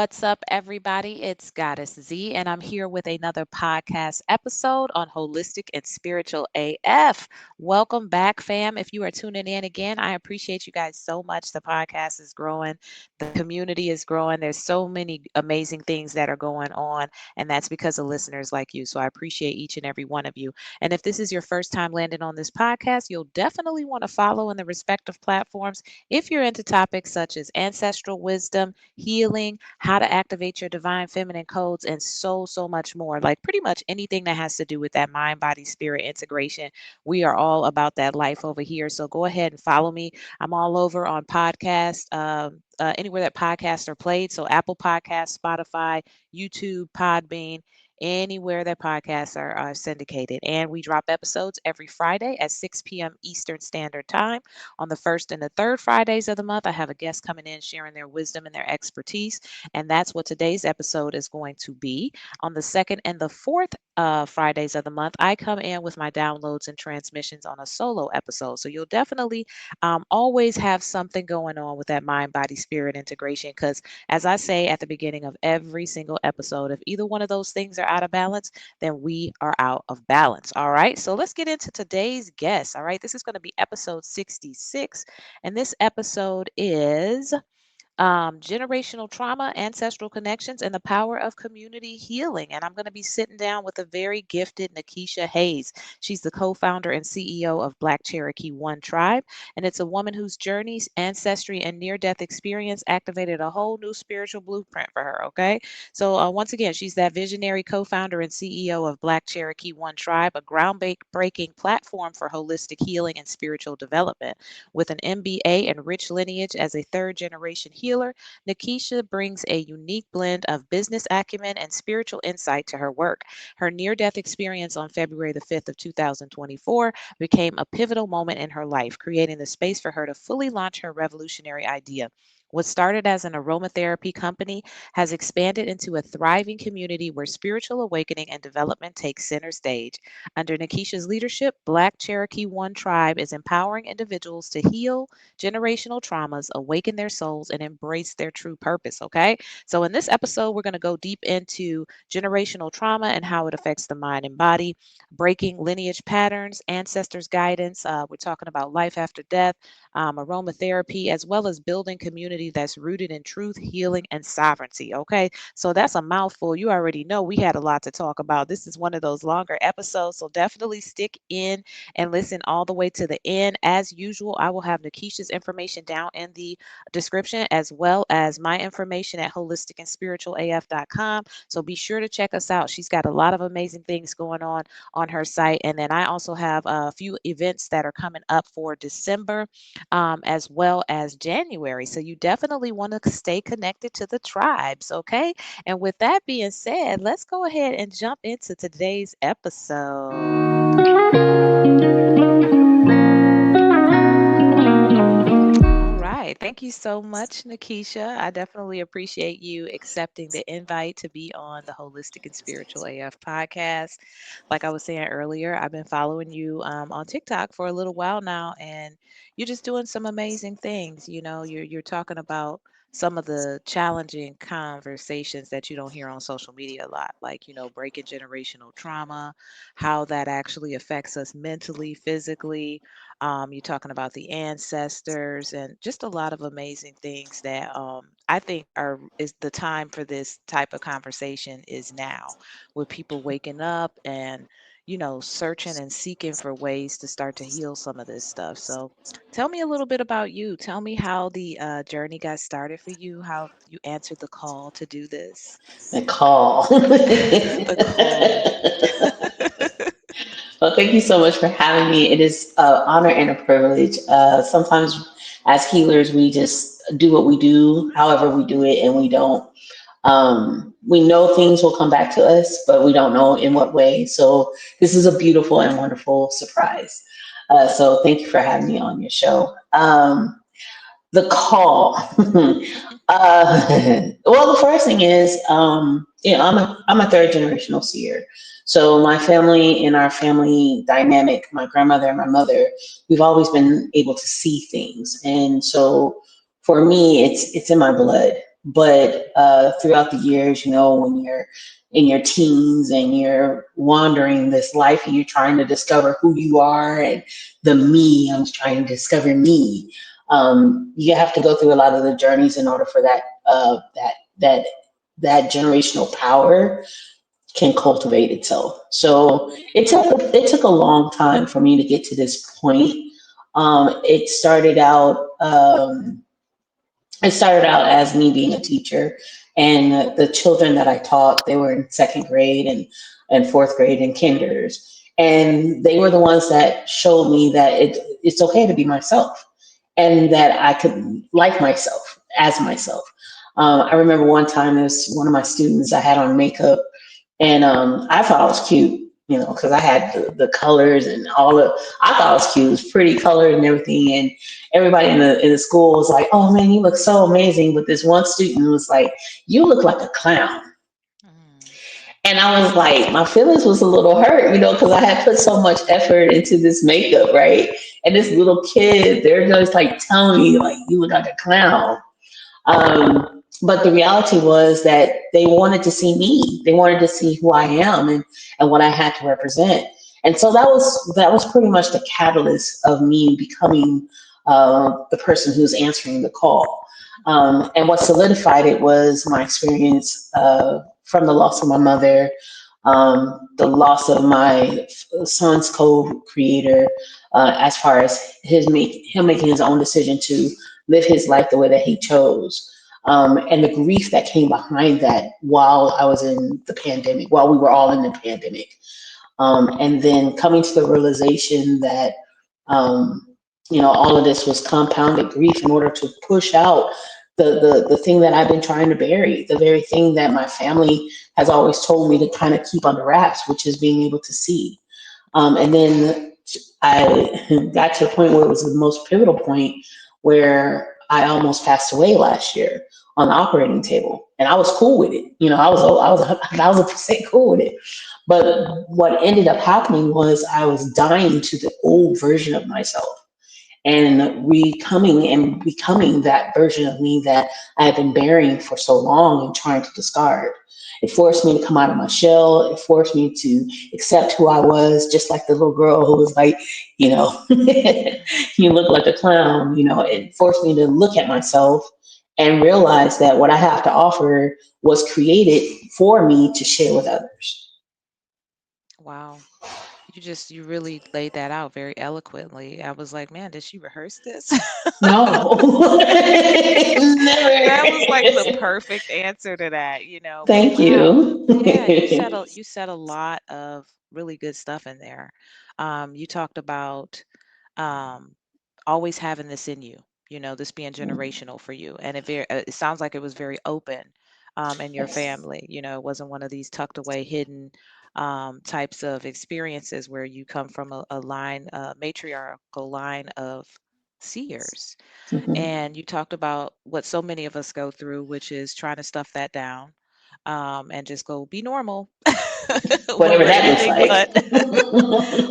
What's up, everybody? It's Goddess Z, and I'm here with another podcast episode on Holistic and Spiritual AF. Welcome back, fam. If you are tuning in again, I appreciate you guys so much. The podcast is growing, the community is growing. There's so many amazing things that are going on, and that's because of listeners like you. So I appreciate each and every one of you. And if this is your first time landing on this podcast, you'll definitely want to follow in the respective platforms if you're into topics such as ancestral wisdom, healing, how to activate your divine feminine codes, and so much more. Like pretty much anything that has to do with that mind, body, spirit integration. We are all about that life over here. So go ahead and follow me. I'm all over on podcast. Anywhere that podcasts are played. So Apple Podcasts, Spotify, YouTube, Podbean, anywhere that podcasts are syndicated. And we drop episodes every Friday at 6 p.m. Eastern Standard Time. On the first and the third Fridays of the month, I have a guest coming in sharing their wisdom and their expertise. And that's what today's episode is going to be. On the second and the fourth Fridays of the month, I come in with my downloads and transmissions on a solo episode. So you'll definitely always have something going on with that mind, body, spirit integration. Because as I say at the beginning of every single episode, if either one of those things are out of balance, then we are out of balance. All right. So let's get into today's guest. All right. This is going to be episode 66. And this episode is generational trauma, ancestral connections, and the power of community healing. And I'm going to be sitting down with a very gifted NaKeesha Hayes. She's the co-founder and CEO of BlackCherokee One Tribe, and it's a woman whose journeys, ancestry, and near-death experience activated a whole new spiritual blueprint for her. Okay, so once again, she's that visionary co-founder and CEO of BlackCherokee One Tribe, a groundbreaking platform for holistic healing and spiritual development. With an MBA and rich lineage as a third-generation healer, NaKeesha brings a unique blend of business acumen and spiritual insight to her work. Her near-death experience on February the 5th of 2024 became a pivotal moment in her life, creating the space for her to fully launch her revolutionary idea. What started as an aromatherapy company has expanded into a thriving community where spiritual awakening and development take center stage. Under NaKeesha's leadership, Black Cherokee One Tribe is empowering individuals to heal generational traumas, awaken their souls, and embrace their true purpose. Okay. So, in this episode, we're going to go deep into generational trauma and how it affects the mind and body, breaking lineage patterns, ancestors' guidance. We're talking about life after death, aromatherapy, as well as building community that's rooted in truth, healing, and sovereignty. Okay. So, that's a mouthful. You already know we had a lot to talk about. This is one of those longer episodes. So, definitely stick in and listen all the way to the end. As usual, I will have NaKeesha's information down in the description, as well as my information at holisticandspiritualaf.com. So be sure to check us out. She's got a lot of amazing things going on her site. And then I also have a few events that are coming up for December, as well as January. So you definitely want to stay connected to the tribes. Okay. And with that being said, let's go ahead and jump into today's episode. All right. Thank you so much, NaKeesha. I definitely appreciate you accepting the invite to be on the Holistic and Spiritual AF podcast. Like I was saying earlier, I've been following you on TikTok for a little while now, and you're just doing some amazing things. You know, you're talking about some of the challenging conversations that you don't hear on social media a lot, like, breaking generational trauma, how that actually affects us mentally, physically. You're talking about the ancestors and just a lot of amazing things that I think is the time for this type of conversation is now, with people waking up and searching and seeking for ways to start to heal some of this stuff. So, tell me a little bit about you. Tell me how the journey got started for you. How you answered the call to do this. The call. The call. Well, thank you so much for having me. It is an honor and a privilege. Sometimes, as healers, we just do what we do, however we do it, and we don't. We know things will come back to us, but we don't know in what way. So, this is a beautiful and wonderful surprise. So, thank you for having me on your show. The call. Well, the first thing is, I'm a third generational seer. So my family and our family dynamic, my grandmother and my mother, we've always been able to see things, and so for me, it's in my blood. But throughout the years, when you're in your teens and you're wandering this life and you're trying to discover who you are and the me, I'm trying to discover me. You have to go through a lot of the journeys in order for that that generational power can cultivate itself. So it took a long time for me to get to this point. It started out. It started out as me being a teacher, and the children that I taught, they were in second grade and fourth grade and kinders, and they were the ones that showed me that it's okay to be myself, and that I could like myself as myself. I remember one time, there was one of my students, I had on makeup, and I thought I was cute, because I had the colors and all the. I thought I was cute. It was pretty colored and everything, and everybody in the school was like, "Oh man, you look so amazing." But this one student was like, "You look like a clown." Mm. And I was like, my feelings was a little hurt, because I had put so much effort into this makeup, right? And this little kid, they're just like telling me, like, "You look like a clown." But the reality was that they wanted to see me. They wanted to see who I am and what I had to represent. And so that was pretty much the catalyst of me becoming the person who's answering the call. And what solidified it was my experience from the loss of my mother, the loss of my son's co-creator, as far as him making his own decision to live his life the way that he chose, and the grief that came behind that while I was in the pandemic, while we were all in the pandemic, and then coming to the realization that all of this was compounded grief in order to push out the thing that I've been trying to bury, the very thing that my family has always told me to kind of keep under wraps, which is being able to see. And then I got to the point where it was the most pivotal point where I almost passed away last year on the operating table, and I was cool with it. I was 1,000% cool with it. But what ended up happening was I was dying to the old version of myself and becoming that version of me that I had been burying for so long and trying to discard. It forced me to come out of my shell. It forced me to accept who I was, just like the little girl who was like, you look like a clown. It forced me to look at myself and realize that what I have to offer was created for me to share with others. Wow. You really laid that out very eloquently. I was like, man, did she rehearse this? No, That was like the never. perfect answer to that, but Thank wow. Yeah, you said you. a lot of really good stuff in there. You talked about um always having this in you, this being generational for you. And it sounds like it was very open in your Yes. family. It wasn't one of these tucked away, hidden types of experiences where you come from a matriarchal line of seers. Mhm. And you talked about what so many of us go through, which is trying to stuff that down and just go be normal when Whatever we're that looks anything like. but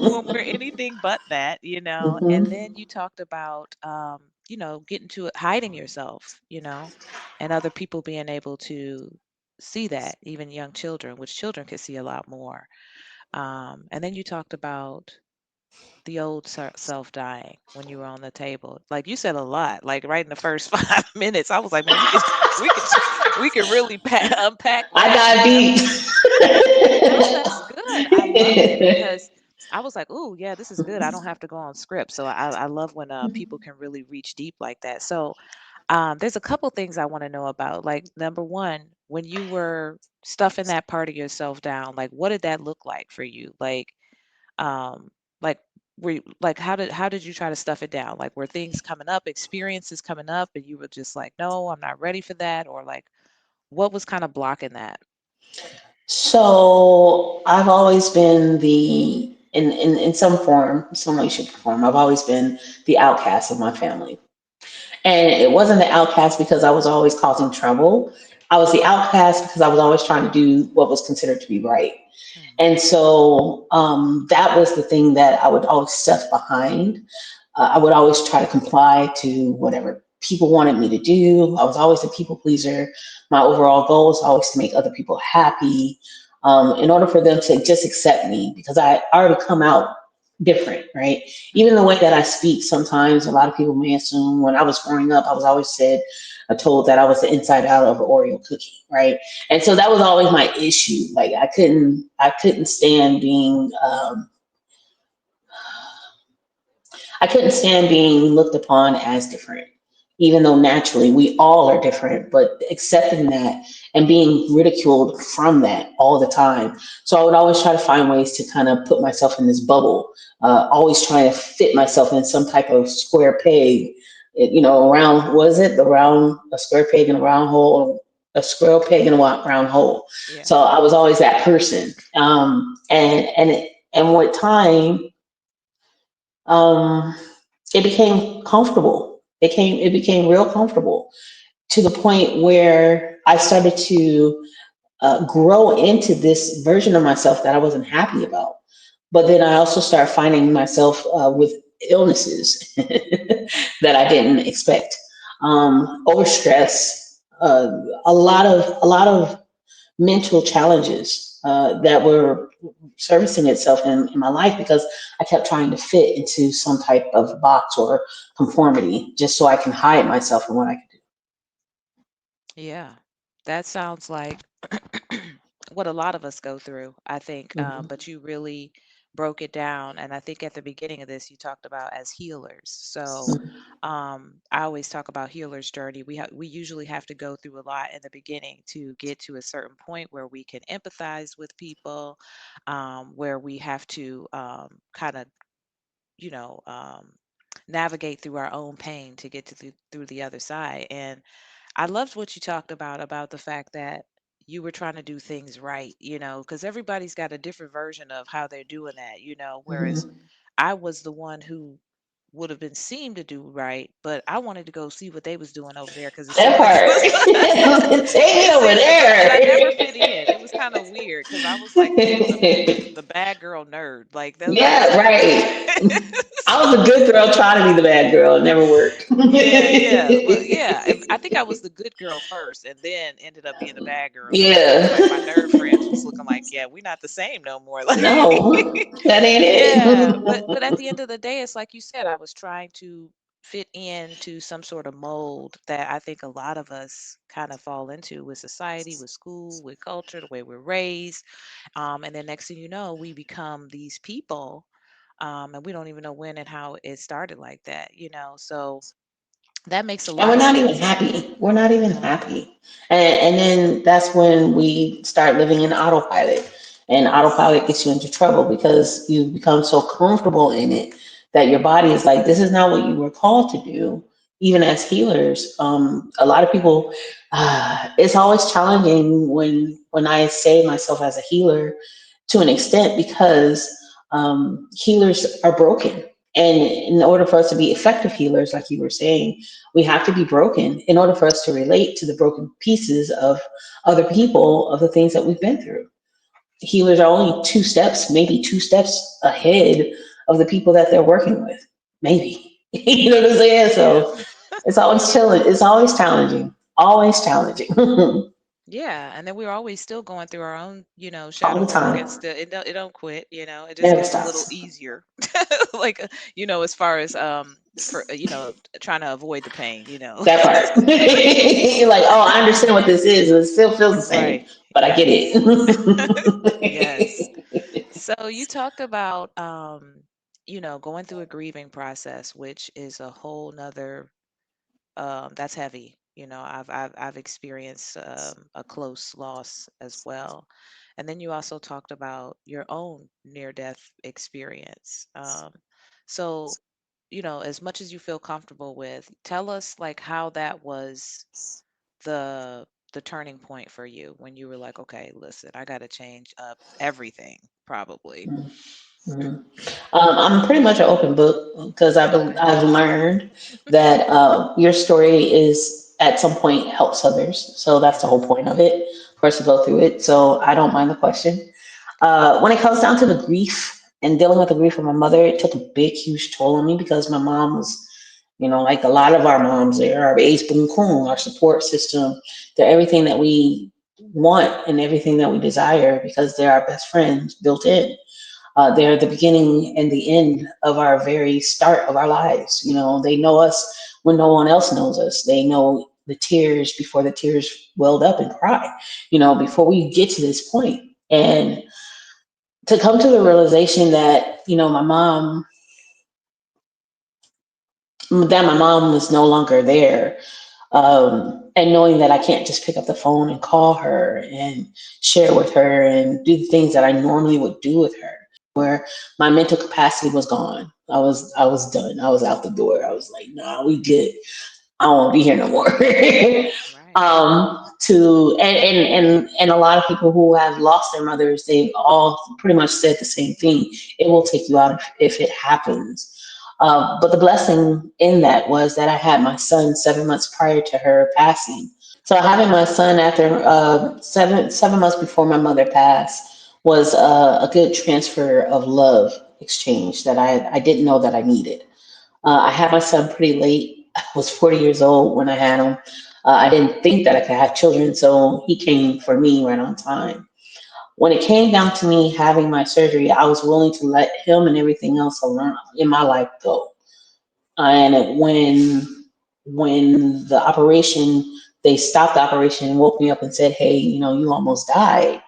when we're anything but that. And Mhm. then you talked about, getting to it, hiding yourself, and other people being able to see that, even young children, which children could see a lot more. And then you talked about the old self dying when you were on the table. Like you said a lot, like right in the first 5 minutes. I was like, man, we could, we could really unpack I that, dive No, that's good. I loved it deep. because I was like, "Ooh, yeah, this is good. I don't have to go on script." So I love when people can really reach deep like that. So there's a couple things I want to know about. Like number one, when you were stuffing that part of yourself down, like what did that look like for you? Um, like how did you try to stuff it down? Like were things coming up, experiences coming up, and you were just like, "No, I'm not ready for that," or like what was kind of blocking that? So I've always been in some form, some way, shape, or form. I've always been the outcast of my family. And it wasn't the outcast because I was always causing trouble. I was the outcast because I was always trying to do what was considered to be right. Mm, And so that was the thing that I would always stuff behind. I would always try to comply to whatever people wanted me to do. I was always a people pleaser. My overall goal was always to make other people happy, in order for them to just accept me because I already come out different, right? Even the Mm-hmm. way that I speak, sometimes a lot of people may assume when I was growing up, I was always told that I was the inside out of an Oreo cookie, right? And so that was always my issue. Like I couldn't stand being, I couldn't stand being looked upon as different, even though naturally we all are different, but accepting that and being ridiculed from that all the time. So I would always try to find ways to kind of put myself in this bubble, always trying to fit myself in some type of square peg, around, was it the round, a square peg in a round hole, a square peg in a round hole. Yeah. So I was always that person. And with time, um, it became comfortable. It became real comfortable to the point where I started to grow into this version of myself that I wasn't happy about. But then I also started finding myself with illnesses that I didn't expect, over stress, a lot of mental challenges that were servicing itself in my life because I kept trying to fit into some type of box or conformity just so I can hide myself from what I could Yeah. That sounds like what a lot of us go through, I think. do. Hmm. But you really broke it down. And I think at the beginning of this, you talked about as healers. So I always talk about healer's journey. We usually have to go through a lot in the beginning to get to a certain point where we can empathize with people, where we have to kind of, you know, navigate through our own pain to get to through the other side. And I loved what you talked about the fact that you were trying to do things right, because everybody's got a different version of how they're doing that, whereas Hmm. I was the one who would have been seen to do right, but I wanted to go see what they was doing over there because it That seemed like it part. was Take me it over seemed, but I never there. fit in. It was kind of weird because I was like the bad girl nerd. Like that was Yeah, like right. I was a so good girl trying to be the bad girl. It never worked. yeah, yeah. Well, yeah. I think I was the good girl first and then ended up being the bad girl. And then it was Yeah. like my nerd friends was looking like, yeah, we're not the same no more. Like No, that ain't yeah. But it. at the end of the day, it's like you said, I was trying to fit into some sort of mold that I think a lot of us kind of fall into with society, with school, with culture, the way we're raised. And then next thing you know, we become these people. And we don't even know when and how it started like that. So that makes a And lot we're of not even sense. happy. We're not even No. happy. And then that's when we start living in autopilot. And autopilot gets you into trouble because you become so comfortable in it that your body is like, this is not what you were called to do. Even as healers, a lot of people, it's always challenging when I say myself as a healer to an extent because healers are broken. And in order for us to be effective healers, like you were saying, we have to be broken in order for us to relate to the broken pieces of other people, of the things that we've been through. Healers are only two steps, maybe two steps ahead of the people that they're working with. Maybe. You know what I'm saying? Yeah. So it's always challenging. It's always challenging. Always challenging. Yeah, and then we're always still going through our own, All shadow the work. time. It's still it don't quit. It just Never gets a little stops. easier. Like as far as for trying to avoid the pain. That part. You're like, oh, I understand what this is. It still feels the same, Right. but I get Yes. Yes. it. So you talked about going through a grieving process, which is a whole nother that's heavy. I've experienced a close loss as well. And then you also talked about your own near death experience. So, as much as you feel comfortable with, tell us like how that was the turning point for you when you were like, okay, listen, I got to change up everything, probably. Mhm. I'm pretty much an open book because Okay. I've learned that your story is at some point helps others. So that's the whole Yes. point of it for us to go through it. So I don't mind the question. When it comes down to the grief and dealing with the grief of my mother, it took a big, huge toll on me because my mom was Like a lot of our moms, they're our ace boom coon, our support system. They're everything that we want and everything that we desire because they're our best friends built in. They're the beginning and the end of our very start of our lives. They know us when no one else knows us. They know the tears before the tears welled up and cry, before we get to this point. And to come to the realization that, my mom was no longer there, and knowing that I can't just pick up the phone and call her and share with her and do the things that I normally would do with her, where my mental capacity was gone. I was done. I was out the door. I was like, nah, we good. I won't be here no more. Right. To and a lot of people who have lost their mothers, they all pretty much said the same thing. It will take you out if it happens. But the blessing in that was that I had my son 7 months prior to her passing. So having my son after 7 months before my mother passed was a good transfer of love exchange that I didn't know that I needed. I had my son pretty late. I was 40 years old when I had him. I didn't think that I could have children, so he came for me right on time. When it came down to me having my surgery, I was willing to let him and everything else around in my life go. And when the operation, they stopped the operation and woke me up and said, "Hey, you almost died."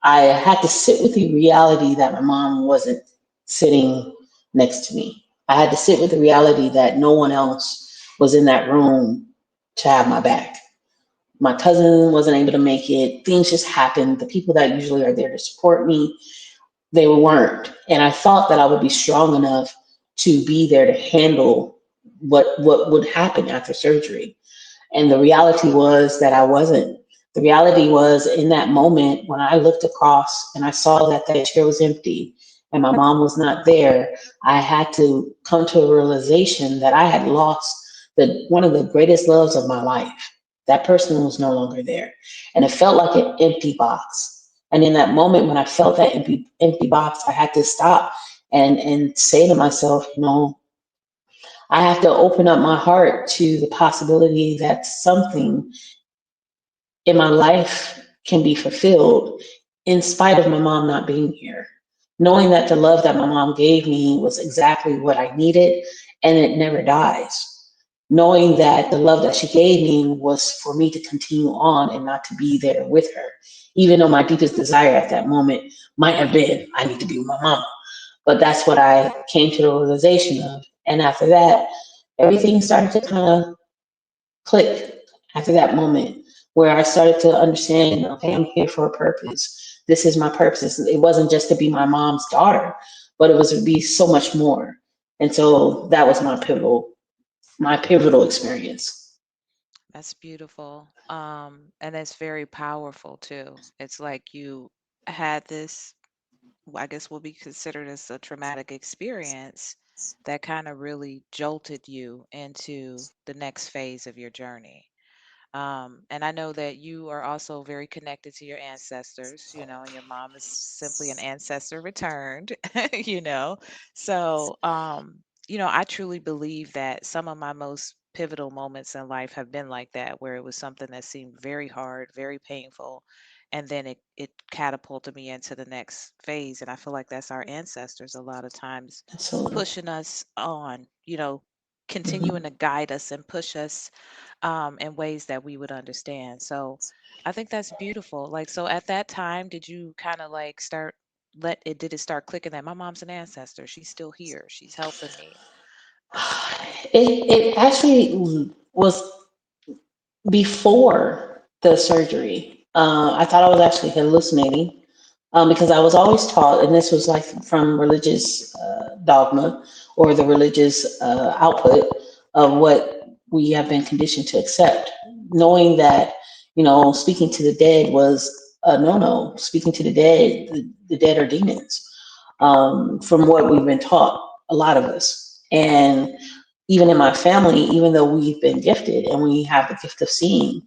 I had to sit with the reality that my mom wasn't sitting next to me. I had to sit with the reality that no one else was in that room to have my back. My cousin wasn't able to make it. Things just happened. The people that usually are there to support me, they weren't. And I thought that I would be strong enough to be there to handle what would happen after surgery. And the reality was that I wasn't. The reality was in that moment when I looked across and I saw that that chair was empty and my mom was not there, I had to come to a realization that I had lost one of the greatest loves of my life. That person was no longer there. And it felt like an empty box. And in that moment when I felt that empty box, I had to stop and say to myself, I have to open up my heart to the possibility that something in my life can be fulfilled in spite of my mom not being here. Knowing that the love that my mom gave me was exactly what I needed and it never dies. Knowing that the love that she gave me was for me to continue on and not to be there with her. Even though my deepest desire at that moment might have been, I need to be with my mom. But that's what I came to the realization of. And after that, everything started to kind of click after that moment where I started to understand, okay, I'm here for a purpose. This is my purpose. It wasn't just to be my mom's daughter, but it was to be so much more. And so that was my pivotal experience. That's beautiful. And it's very powerful too. It's like you had this, I guess will be considered as a traumatic experience that kind of really jolted you into the next phase of your journey. And I know that you are also very connected to your ancestors, and your mom is simply an ancestor returned, you know. So, I truly believe that some of my most pivotal moments in life have been like that, where it was something that seemed very hard, very painful, and then it catapulted me into the next phase. And I feel like that's our ancestors a lot of times Absolutely. pushing us on, continuing Hmm. to guide us and push us in ways that we would understand. So I think that's beautiful. Like, so at that time, did you kind of like did it start clicking that my mom's an ancestor? She's still here. She's helping me. It's, It actually was before the surgery. I thought I was actually hallucinating because I was always taught, and this was like from religious dogma or the religious output of what we have been conditioned to accept, knowing that, speaking to the dead was a no-no. Speaking to the dead, the dead are demons, from what we've been taught, a lot of us. And even in my family, even though we've been gifted and we have the gift of seeing,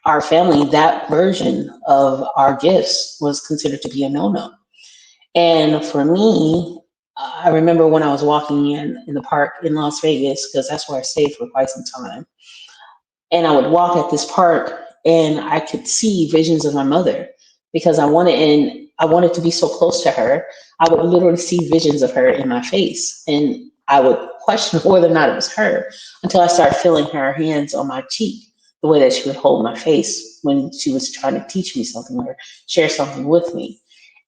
our family, that version of our gifts was considered to be a no-no. And for me, I remember when I was walking in the park in Las Vegas, because that's where I stayed for quite some time, and I would walk at this park and I could see visions of my mother because I wanted to be so close to her. I would literally see visions of her in my face, and I would question whether or not it was her until I started feeling her hands on my cheek, the way that she would hold my face when she was trying to teach me something or share something with me.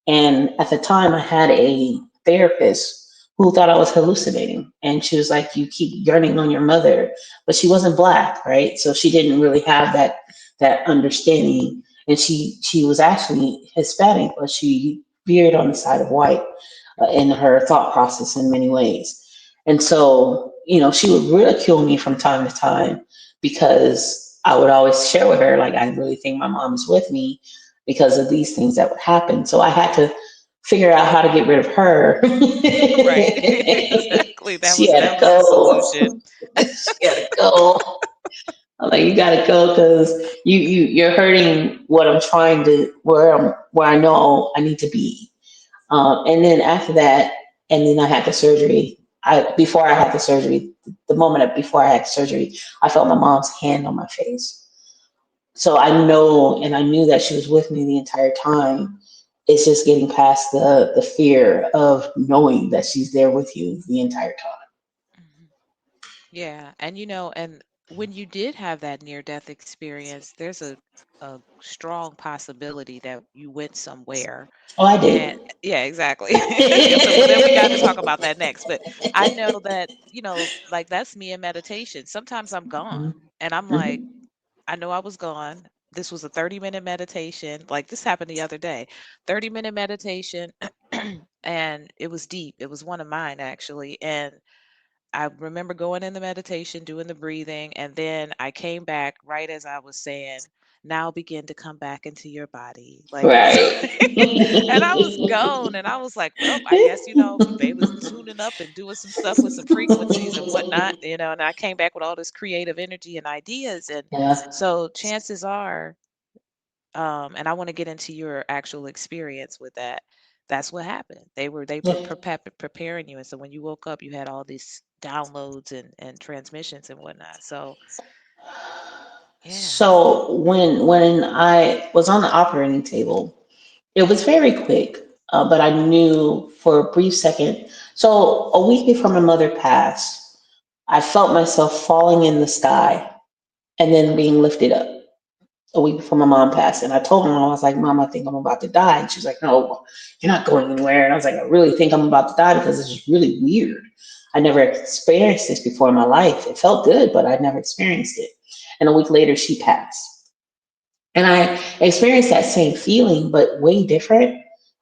And at the time, I had a therapist who thought I was hallucinating. And she was like, "You keep yearning on your mother." But she wasn't black, right? So she didn't really have that understanding. And she was actually Hispanic, but she veered on the side of white in her thought process in many ways. And so, she would ridicule me from time to time because I would always share with her, like, I really think my mom is with me because of these things that would happen. So I had to figure out how to get rid of her. Right. Exactly. She had That to was the solution. go. She had to go. I'm like, you gotta go because you're hurting what I'm trying to where I know I need to be. And then after that, and then I had the surgery. Before I had the surgery, the before I had the surgery, I felt my mom's hand on my face. So I knew that she was with me the entire time. It's just getting past the fear of knowing that she's there with you the entire time. Mhm. Yeah, and and when you did have that near-death experience, there's a strong possibility that you went somewhere. Oh, I And did. yeah, exactly. Yeah, so well, then we got to talk about that next. But I know that, like that's me in meditation. Sometimes I'm gone Mhm, and I'm like, mhm. I know I was gone. This was a 30-minute meditation. Like this happened the other day. 30-minute meditation and it was deep. It was one of mine actually. And I remember going in the meditation, doing the breathing, and then I came back right as I was saying, now begin to come back into your body. Like it was Right. and I was gone and I was like, well, I guess, they was tuning up and doing some stuff with some frequencies and whatnot, and I came back with all this creative energy and ideas. And Yeah. so chances are, and I want to get into your actual experience with that. That's what happened. They were Yeah. preparing you, and so when you woke up, you had all these downloads and transmissions and whatnot. So yeah. So when I was on the operating table, it was very quick, but I knew for a brief second. So a week before my mother passed, I felt myself falling in the sky and then being lifted up a week before my mom passed. And I told my mom, I was like, "Mom, I think I'm about to die." And she's like, "No, you're not going anywhere." And I was like, "I really think I'm about to die because this is really weird. I never experienced this before in my life. It felt good, but I'd never experienced it." And a week later, she passed. And I experienced that same feeling, but way different.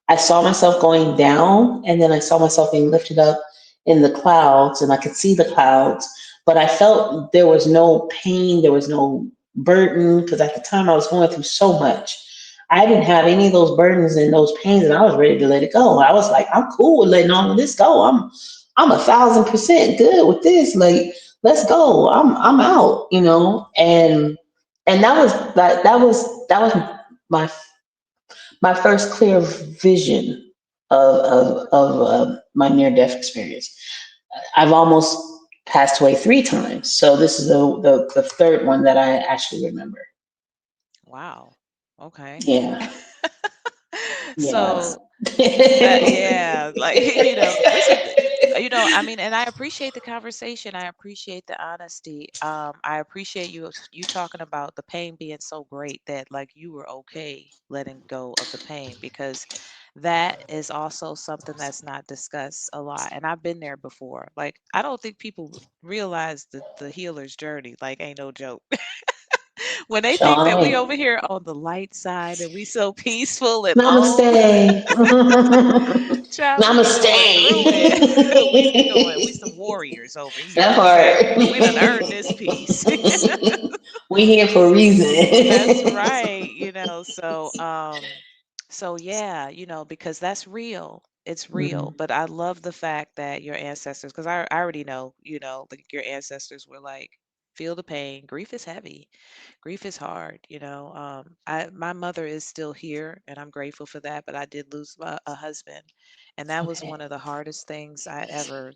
I saw myself going down, and then I saw myself being lifted up in the clouds, and I could see the clouds. But I felt there was no pain, there was no burden, because at the time I was going through so much. I didn't have any of those burdens and those pains, and I was ready to let it go. I was like, I'm cool with letting all of this go. I'm 1,000% good with this. Like, let's go. I'm out, and that was my my first clear vision of my near death experience. I've almost passed away 3 times, so this is the third one that I actually remember. Wow. Okay. Yeah, So yes. that, yeah, like this is I mean, and I appreciate the conversation. I appreciate the honesty. I appreciate you talking about the pain being so great that like you were okay letting go of the pain, because that is also something that's not discussed a lot. And I've been there before. Like I don't think people realize the healer's journey. Like ain't no joke. When they think that we Sean, over here on the light side and we so peaceful and namaste. oh, child, we be Namaste. going through it. We some warriors over here, That okay? part. We done earned this peace. We here for a That's reason. right, so yeah, because that's real. It's real. Mhm. But I love the fact that your ancestors, because I already know, like your ancestors were like feel the pain. Grief is heavy. Grief is hard, you know. My mother is still here, and I'm grateful for that. But I did lose a husband, and that was Okay. one of the hardest things I ever,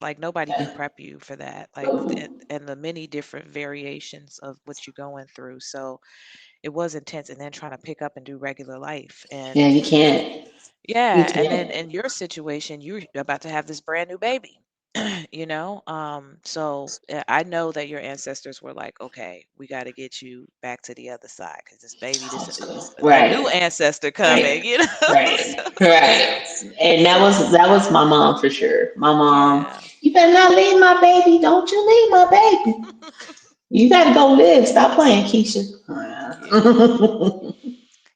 like, nobody can prep you for that, like, and the many different variations of what you're going through. So it was intense, and then trying to pick up and do regular life, Yeah, and you can't. You yeah, and then can't. in your situation, you're about to have this brand new baby. You know, so I know that your ancestors were like, okay, we got to get you back to the other side because this baby, this a new Right. ancestor coming, Right. you know. Right. So, Right. And that was my mom for sure. My mom, yeah, you better not leave my baby. Don't you leave my baby. You gotta go live. Stop playing, Keisha. yeah,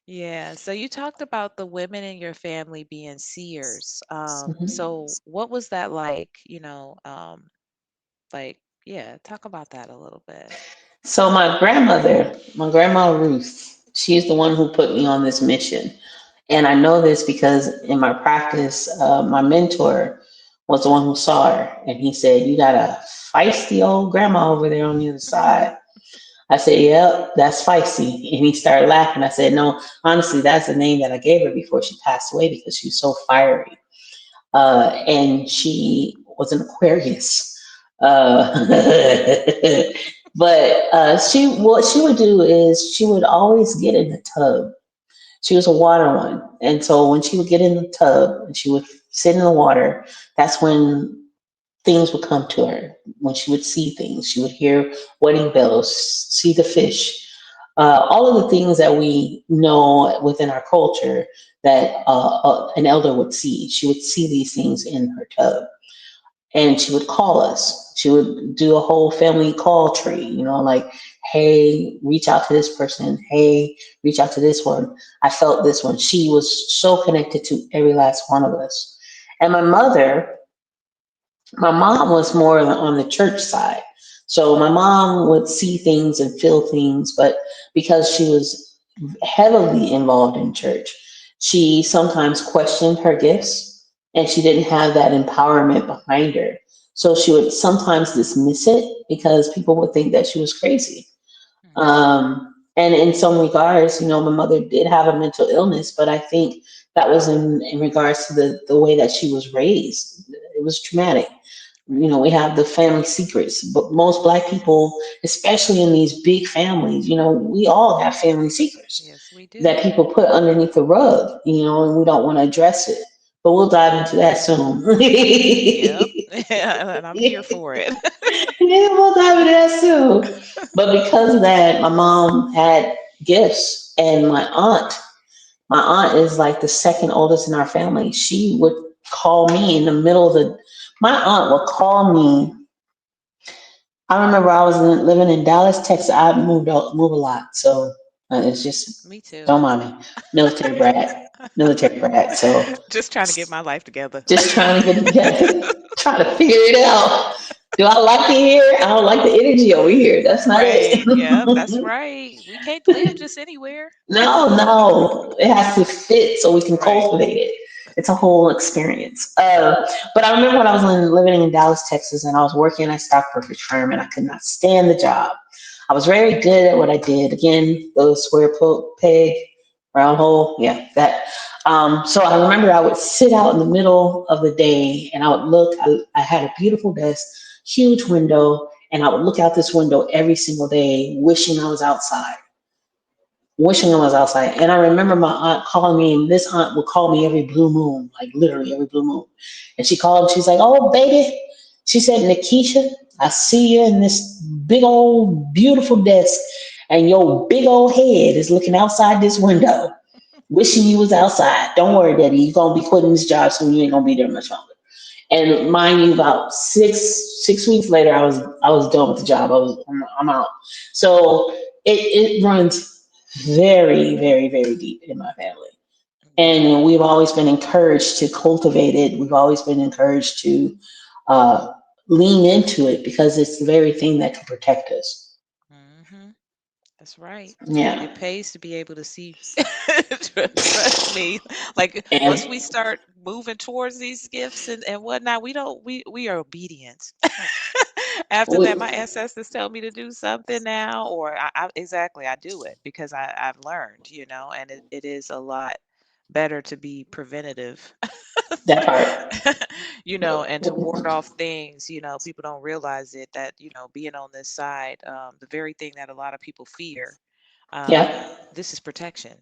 yeah. So you talked about the women in your family being seers. So what was that like? Like, yeah, talk about that a little bit. So my grandma Ruth, she's the one who put me on this mission. And I know this because in my practice, my mentor was the one who saw her. And he said, "You got a feisty old grandma over there on the other side." I said, "Yep, that's feisty." And he started laughing. I said, "No, honestly, that's the name that I gave her before she passed away because she was so fiery." And she was an Aquarius. Uh, but what she would do is she would always get in the tub. She was a water one, and so when she would get in the tub and she would sit in the water, that's when things would come to her. When she would see things, she would hear wedding bells, see the fish, all of the things that we know within our culture that an elder would see. She would see these things in her tub, and she would call us. She would do a whole family call tree, like, "Hey, reach out to this person. Hey, reach out to this one. I felt this one." She was so connected to every last one of us. And my mom was more on the church side. So my mom would see things and feel things, but because she was heavily involved in church, she sometimes questioned her gifts and she didn't have that empowerment behind her. So she would sometimes dismiss it because people would think that she was crazy. And in some regards, my mother did have a mental illness, but I think that was in regards to the way that she was raised. It was traumatic. Right. We have the family secrets, but most Black people, especially in these big families, we all have family secrets Yes, we that do. people put underneath the rug, and we don't want to address it. But we'll dive into that soon. Yep. And I'm here for it. Yeah, we'll dive into that too. But because of that, my mom had gifts, and my aunt is like the second oldest in our family. She would call me in the middle of the. My aunt would call me. I remember I was living in Dallas, Texas. I move a lot, so it's just Me too. don't mind me. Military brat, military brat. So Just trying to get my life together. just trying to get together, trying to figure it out. Do I like it here? I don't like the energy over here. That's not Right. Yep, that's it. right. We can't live just anywhere. No, no, it has to fit so we can Right. cultivate it. That's It's a it. whole experience. But I remember when I was living in Dallas, Texas, and I was working at Stock Brokerage Firm, and I could not stand the job. I was very good at what I did. Again, those square peg, round hole, yeah, that. So I remember I would sit out in the middle of the day, and I would look. I had a beautiful desk, huge window, and I would look out this window every single day, wishing I was outside. And I remember my aunt calling me, and this aunt would call me every blue moon, like literally every blue moon. And she called, she's like, "Oh, baby," she said, "NaKeesha, I see you in this big old beautiful desk, and your big old head is looking outside this window, wishing you was outside. Don't worry, Daddy, you're gonna be quitting this job soon. You ain't gonna be there much longer." And mind you, about six weeks later, I was done with the job. I'm out. So it runs very, very, very deep in my family, Yeah. and we've always been encouraged to cultivate it. We've always been encouraged to uh, lean into it because it's the very thing that can protect us. Hmm. That's right. Yeah, It pays to be able to see. Trust me. Like, once and we start moving towards these gifts and whatnot, we don't we are obedient. After that, We, my ancestors tell me to do something now, or exactly, I do it because I've learned, and it is a lot better to be preventative, that part. and to ward off things, people don't realize it that, being on this side, the very thing that a lot of people fear, um, Yeah, this is protection.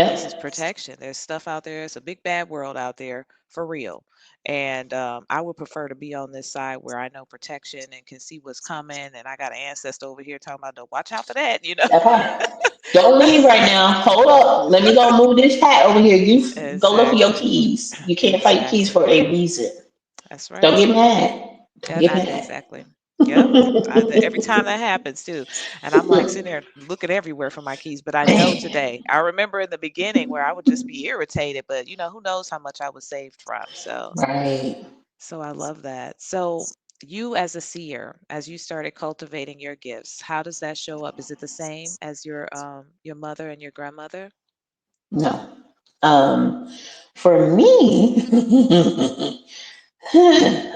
This is yeah, protection. There's stuff out there. It's a big bad world out there for real. And I would prefer to be on this side where I know protection and can see what's coming. And I got an ancestor over here talking about, "No, watch out for that." that part. Don't leave right now. Hold up. Let me go move this hat over here. You go look for your Exactly. keys. You can't fight keys Exactly. for a reason. That's Don't right. get mad. Don't Yeah, get not mad. exactly. Yep. Every time that happens too, and I'm like sitting there looking everywhere for my keys. But I know Man, today. I remember in the beginning where I would just be irritated, but who knows how much I was saved from. right. So I love that. So you as a seer, as you started cultivating your gifts, how does that show up? Is it the same as your mother and your grandmother? No. Um, for me,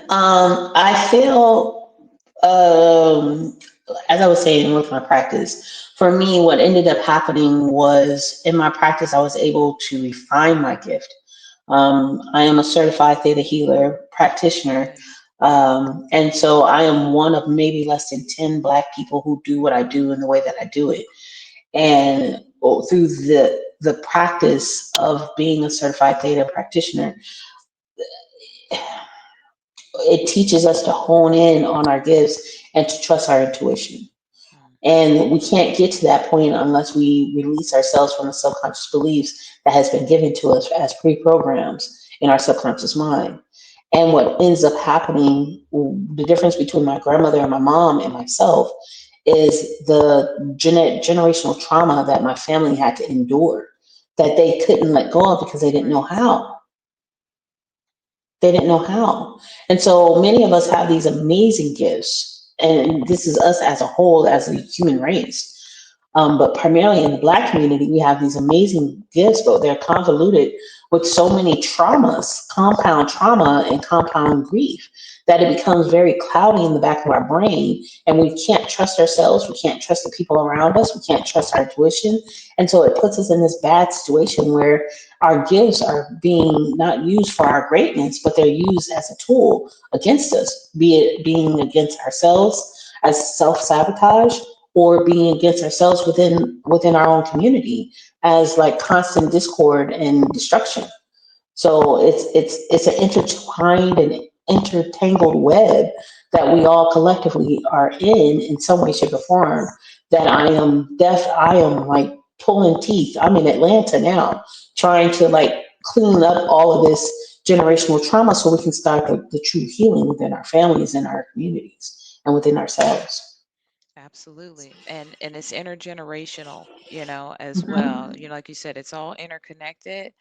I feel, um, as I was saying with my practice, for me, what ended up happening was in my practice, I was able to refine my gift. I am a certified Theta healer practitioner. Okay. And so I am one of maybe less than 10 Black people who do what I do in the way that I do it. And through the practice of being a certified Theta practitioner, it teaches us to hone in on our gifts and to trust our intuition. Hmm. And we can't get to that point unless we release ourselves from the subconscious beliefs that has been given to us as pre-programs in our subconscious mind. And what ends up happening, the difference between my grandmother and my mom and myself, is the generational trauma that my family had to endure that they couldn't let go of because they didn't know Right. how. They didn't know how. And so many of us have these amazing gifts. And this is us as a whole, as a human race. But primarily in the Black community, we have these amazing gifts, but they're convoluted with so many traumas, compound trauma and compound grief, that it becomes very cloudy in the back of our brain. And we can't trust ourselves. We can't trust the people around us. We can't trust our intuition. And so it puts us in this bad situation where our gifts are being not used for our greatness, but they're used as a tool against us, be it being against ourselves as self sabotage, or being against ourselves within our own community as like constant discord and destruction. So it's an intertwined and intertangled web that we all collectively are in some way, shape, or form. That I am like pulling teeth. I'm in Atlanta now, trying to like clean up all of this generational trauma so we can start the true healing within our families and our communities and within ourselves. Absolutely. And it's intergenerational, as well. Mhm. Like you said, it's all interconnected.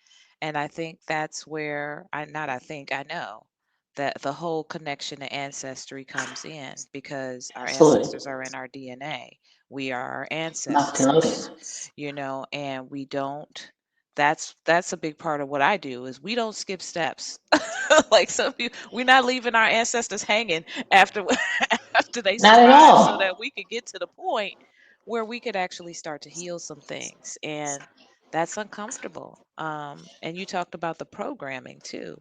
And I think that's where I know that the whole connection to ancestry comes in because our Absolutely. ancestors are in our DNA. We are our Locked and loaded. ancestors, and we don't that's a big part of what I do is we don't skip steps. Like some people, we're not leaving our ancestors hanging after after they Not at survive so all. that we could get to the point where we could actually start to heal some things. And that's uncomfortable. And you talked about the programming too.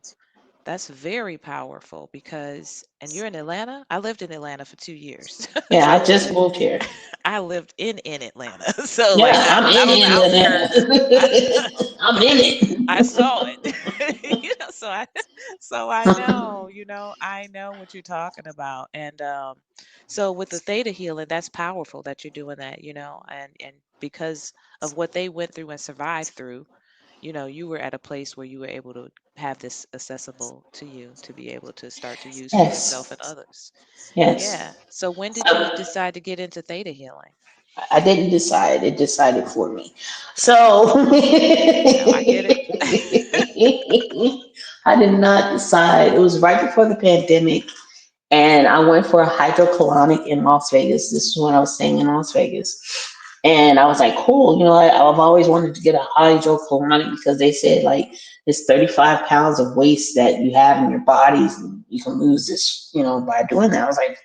That's very powerful because, and you're in Atlanta. I lived in Atlanta for 2 years. Yeah, I So just moved here. I lived in Atlanta. So like Yeah, not I'm not on the in outskirts. I Indiana. I'm in I saw it. it. So I know, I know what you're talking about. And so with the theta healing, that's powerful that you're doing that, and because of what they went through and survived through, you were at a place where you were able to have this accessible to you to be able to start to use for yourself and Yes, others. Yeah. yes. So when did you I, decide to get into theta healing? I didn't decide. It decided for me. Okay. So No, I get it. I did not decide. It was right before the pandemic, and I went for a hydrocolonic in Las Vegas. This is when I was staying in Las Vegas. And I was like, cool, I've always wanted to get a hydrocolonic because they said like it's 35 pounds of waste that you have in your bodies and you can lose this, by doing that. I was like,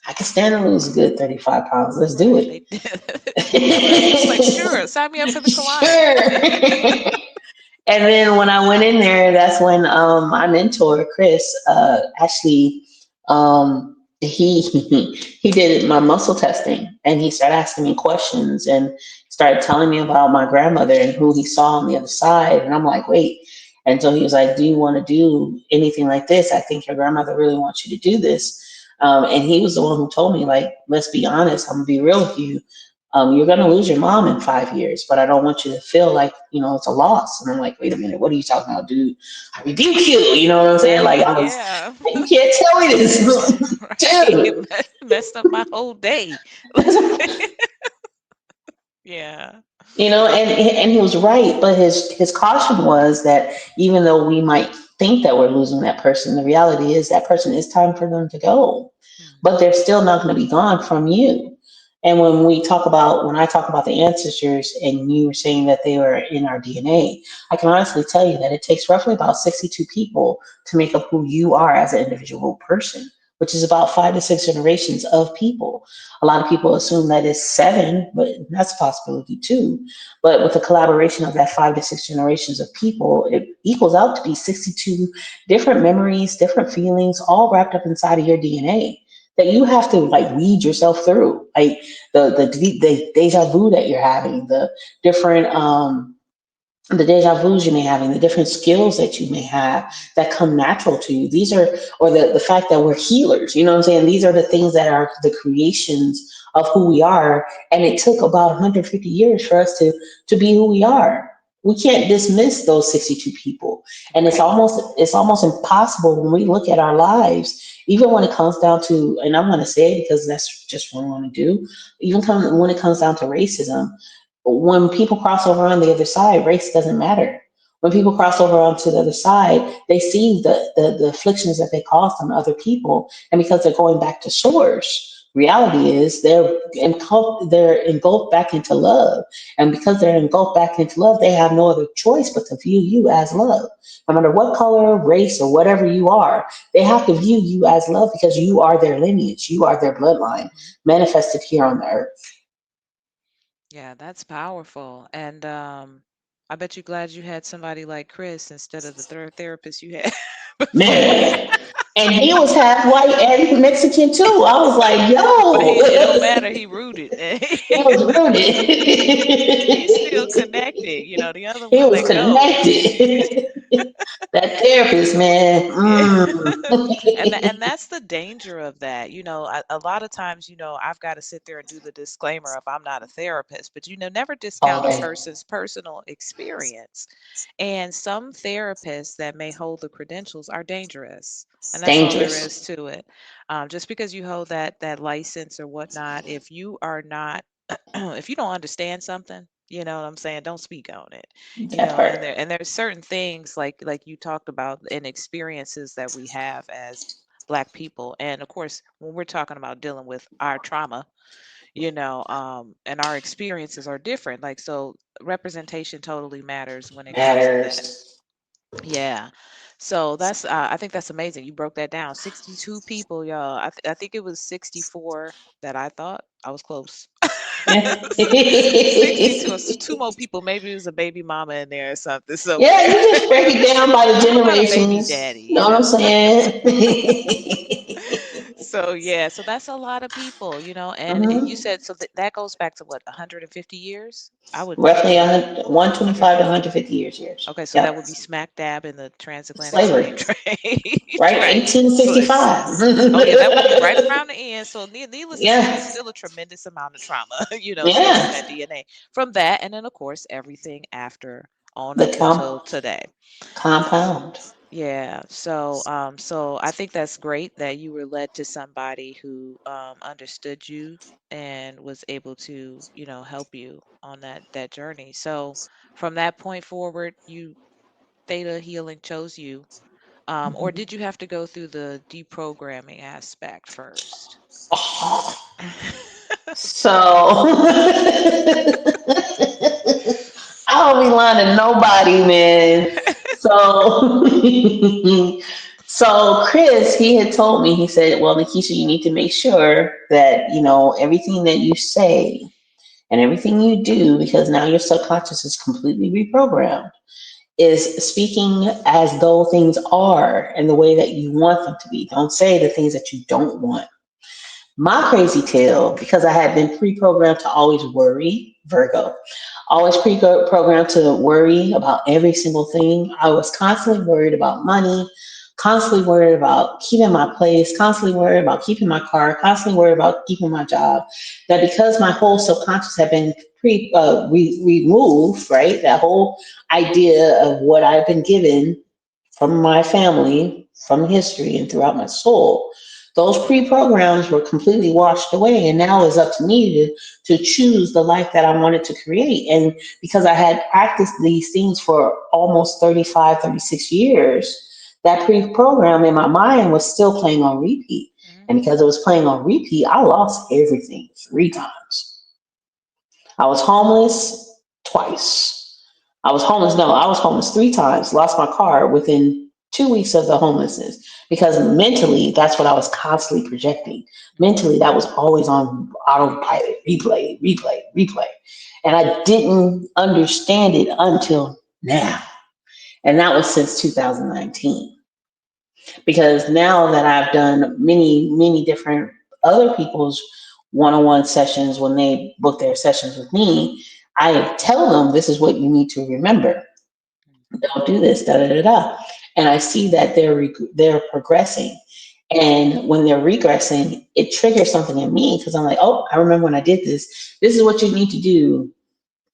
I can stand to lose a good 35 pounds. Let's do Right. They it. he was like, sure, sign me up for the climb. Sure. And then when I went in there, that's when my mentor Chris actually he did my muscle testing, and he started asking me questions and started telling me about my grandmother and who he saw on the other side. And I'm like, wait. And so he was like, "Do you want to do anything like this? I think your grandmother really wants you to do this." And he was the one who told me, like, let's be honest. I'm gonna be real with you. You're going to lose your mom in 5 years, but I don't want you to feel like, it's a loss. And I'm like, wait a minute, what are you talking about, dude? I rebuke you. You know what I'm saying? Like, Right. I was, Yeah. you can't tell me this, Right. dude. Messed up my whole day. Yeah. And he was right, but his caution was that even though we might think that we're losing that person, the reality is that person is time for them to go, but Mhm. they're still not going to be gone from you. And when I talk about the ancestors, and you were saying that they were in our DNA, I can honestly tell you that it takes roughly about 62 people to make up who you are as an individual person, which is about 5 to 6 generations of people. A lot of people assume that it's seven, but that's a possibility too. But with the collaboration of that 5 to 6 generations of people, it equals out to be 62 different memories, different feelings, all wrapped up inside of your DNA that you have to like weed yourself through. Like the deja vu that you're having, different the deja vus you may have, and the different skills that you may have that come natural to you. These are, or the fact that we're healers, you know what I'm saying? These are the things that are the creations of who we are. And it took about 150 years for us to be who we are. We can't dismiss those 62 people. And it's Right. almost impossible when we look at our lives, even when it comes down to, and I'm going to say it because that's just what I want to do, when it comes down to racism, when people cross over on the other side, race doesn't matter. When people cross over onto the other side, they see the afflictions that they caused on other people. And because they're going back to source, reality is they're engulfed back into love. And because they're engulfed back into love, they have no other choice but to view you as love. No matter what color, race, or whatever you are, they have to view you as love because you are their lineage, you are their bloodline Mhm. manifested here on the earth. Yeah, that's powerful. And I bet you're glad you had somebody like Chris instead of the therapist you had before. Man. And he was half white and Mexican too. I was like, But it don't matter. yo, He rooted. he was He's still rooted. connected. The other He one was let go. connected. That therapist, man. Yeah. And Mm. and that's the danger of that. A lot of times, I've got to sit there and do the disclaimer of I'm not a therapist, but never discount a Okay. person's personal experience. And some therapists that may hold the credentials are dangerous. And that's all there is Dangerous. to it. Just because you hold that license or whatnot, if you are not, if you don't understand something, you know what I'm saying, don't speak on it. That And part. there's certain things like you talked about and experiences that we have as Black people. And of course, when we're talking about dealing with our trauma, and our experiences are different. Like, so representation totally matters when it comes to that. Matters. Yeah. So I think that's amazing. You broke that down. 62 people, y'all. I think it was 64 that I thought. I was close. Yeah. 62, two more people. Maybe it was a baby mama in there or something. So Yeah, you just break it down by the I'm not a baby generations. daddy, You know what I'm saying? So yeah, so that's a lot of people, and you Hmm. said so that goes back to what, 150 years? I would Roughly say. Okay. 125 to 150 years. Okay, so that Yep. would be smack dab in the transatlantic slave Slavery, trade. right? Right. Oh yeah, that would be right 1865. around the end. So needless to say, Yeah. it's still a tremendous amount of trauma, still in Yeah. that DNA from that, and then of course everything after on The up until today. compound. Yeah. So I think that's great that you were led to somebody who understood you and was able to, help you on that journey. So from that point forward, Theta Healing chose you. Or did you have to go through the deprogramming aspect first? So I don't be lying to nobody, man. So So Chris, he had told me, he said, well, NaKeesha, you need to make sure that, everything that you say and everything you do, because now your subconscious is completely reprogrammed, is speaking as though things are and the way that you want them to be. Don't say the things that you don't want. My crazy tale, because I had been pre-programmed to always worry, Virgo, always pre-programmed to worry about every single thing. I was constantly worried about money, constantly worried about keeping my place, constantly worried about keeping my car, constantly worried about keeping my job. That because my whole subconscious had been removed, right? That whole idea of what I've been given from my family, from history, and throughout my soul. Those pre-programs were completely washed away, and now it's up to me to choose the life that I wanted to create. And because I had practiced these things for almost 35, 36 years, that pre-program in my mind was still playing on repeat. And Hmm. because it was playing on repeat, I lost everything 3 times. I was homeless twice. I was homeless 3 times, lost my car within 2 weeks of the homelessness because mentally, that's what I was constantly projecting. Mentally, that was always on autopilot, replay, replay, replay. And I didn't understand it until now. And that was since 2019. Because now that I've done many, many different other people's one-on-one sessions, when they book their sessions with me, I tell them this is what you need to remember. Don't do this, da da da da. And I see that they're progressing. And when they're regressing, it triggers something in me because I'm like, oh, I remember when I did this. This is what you need to do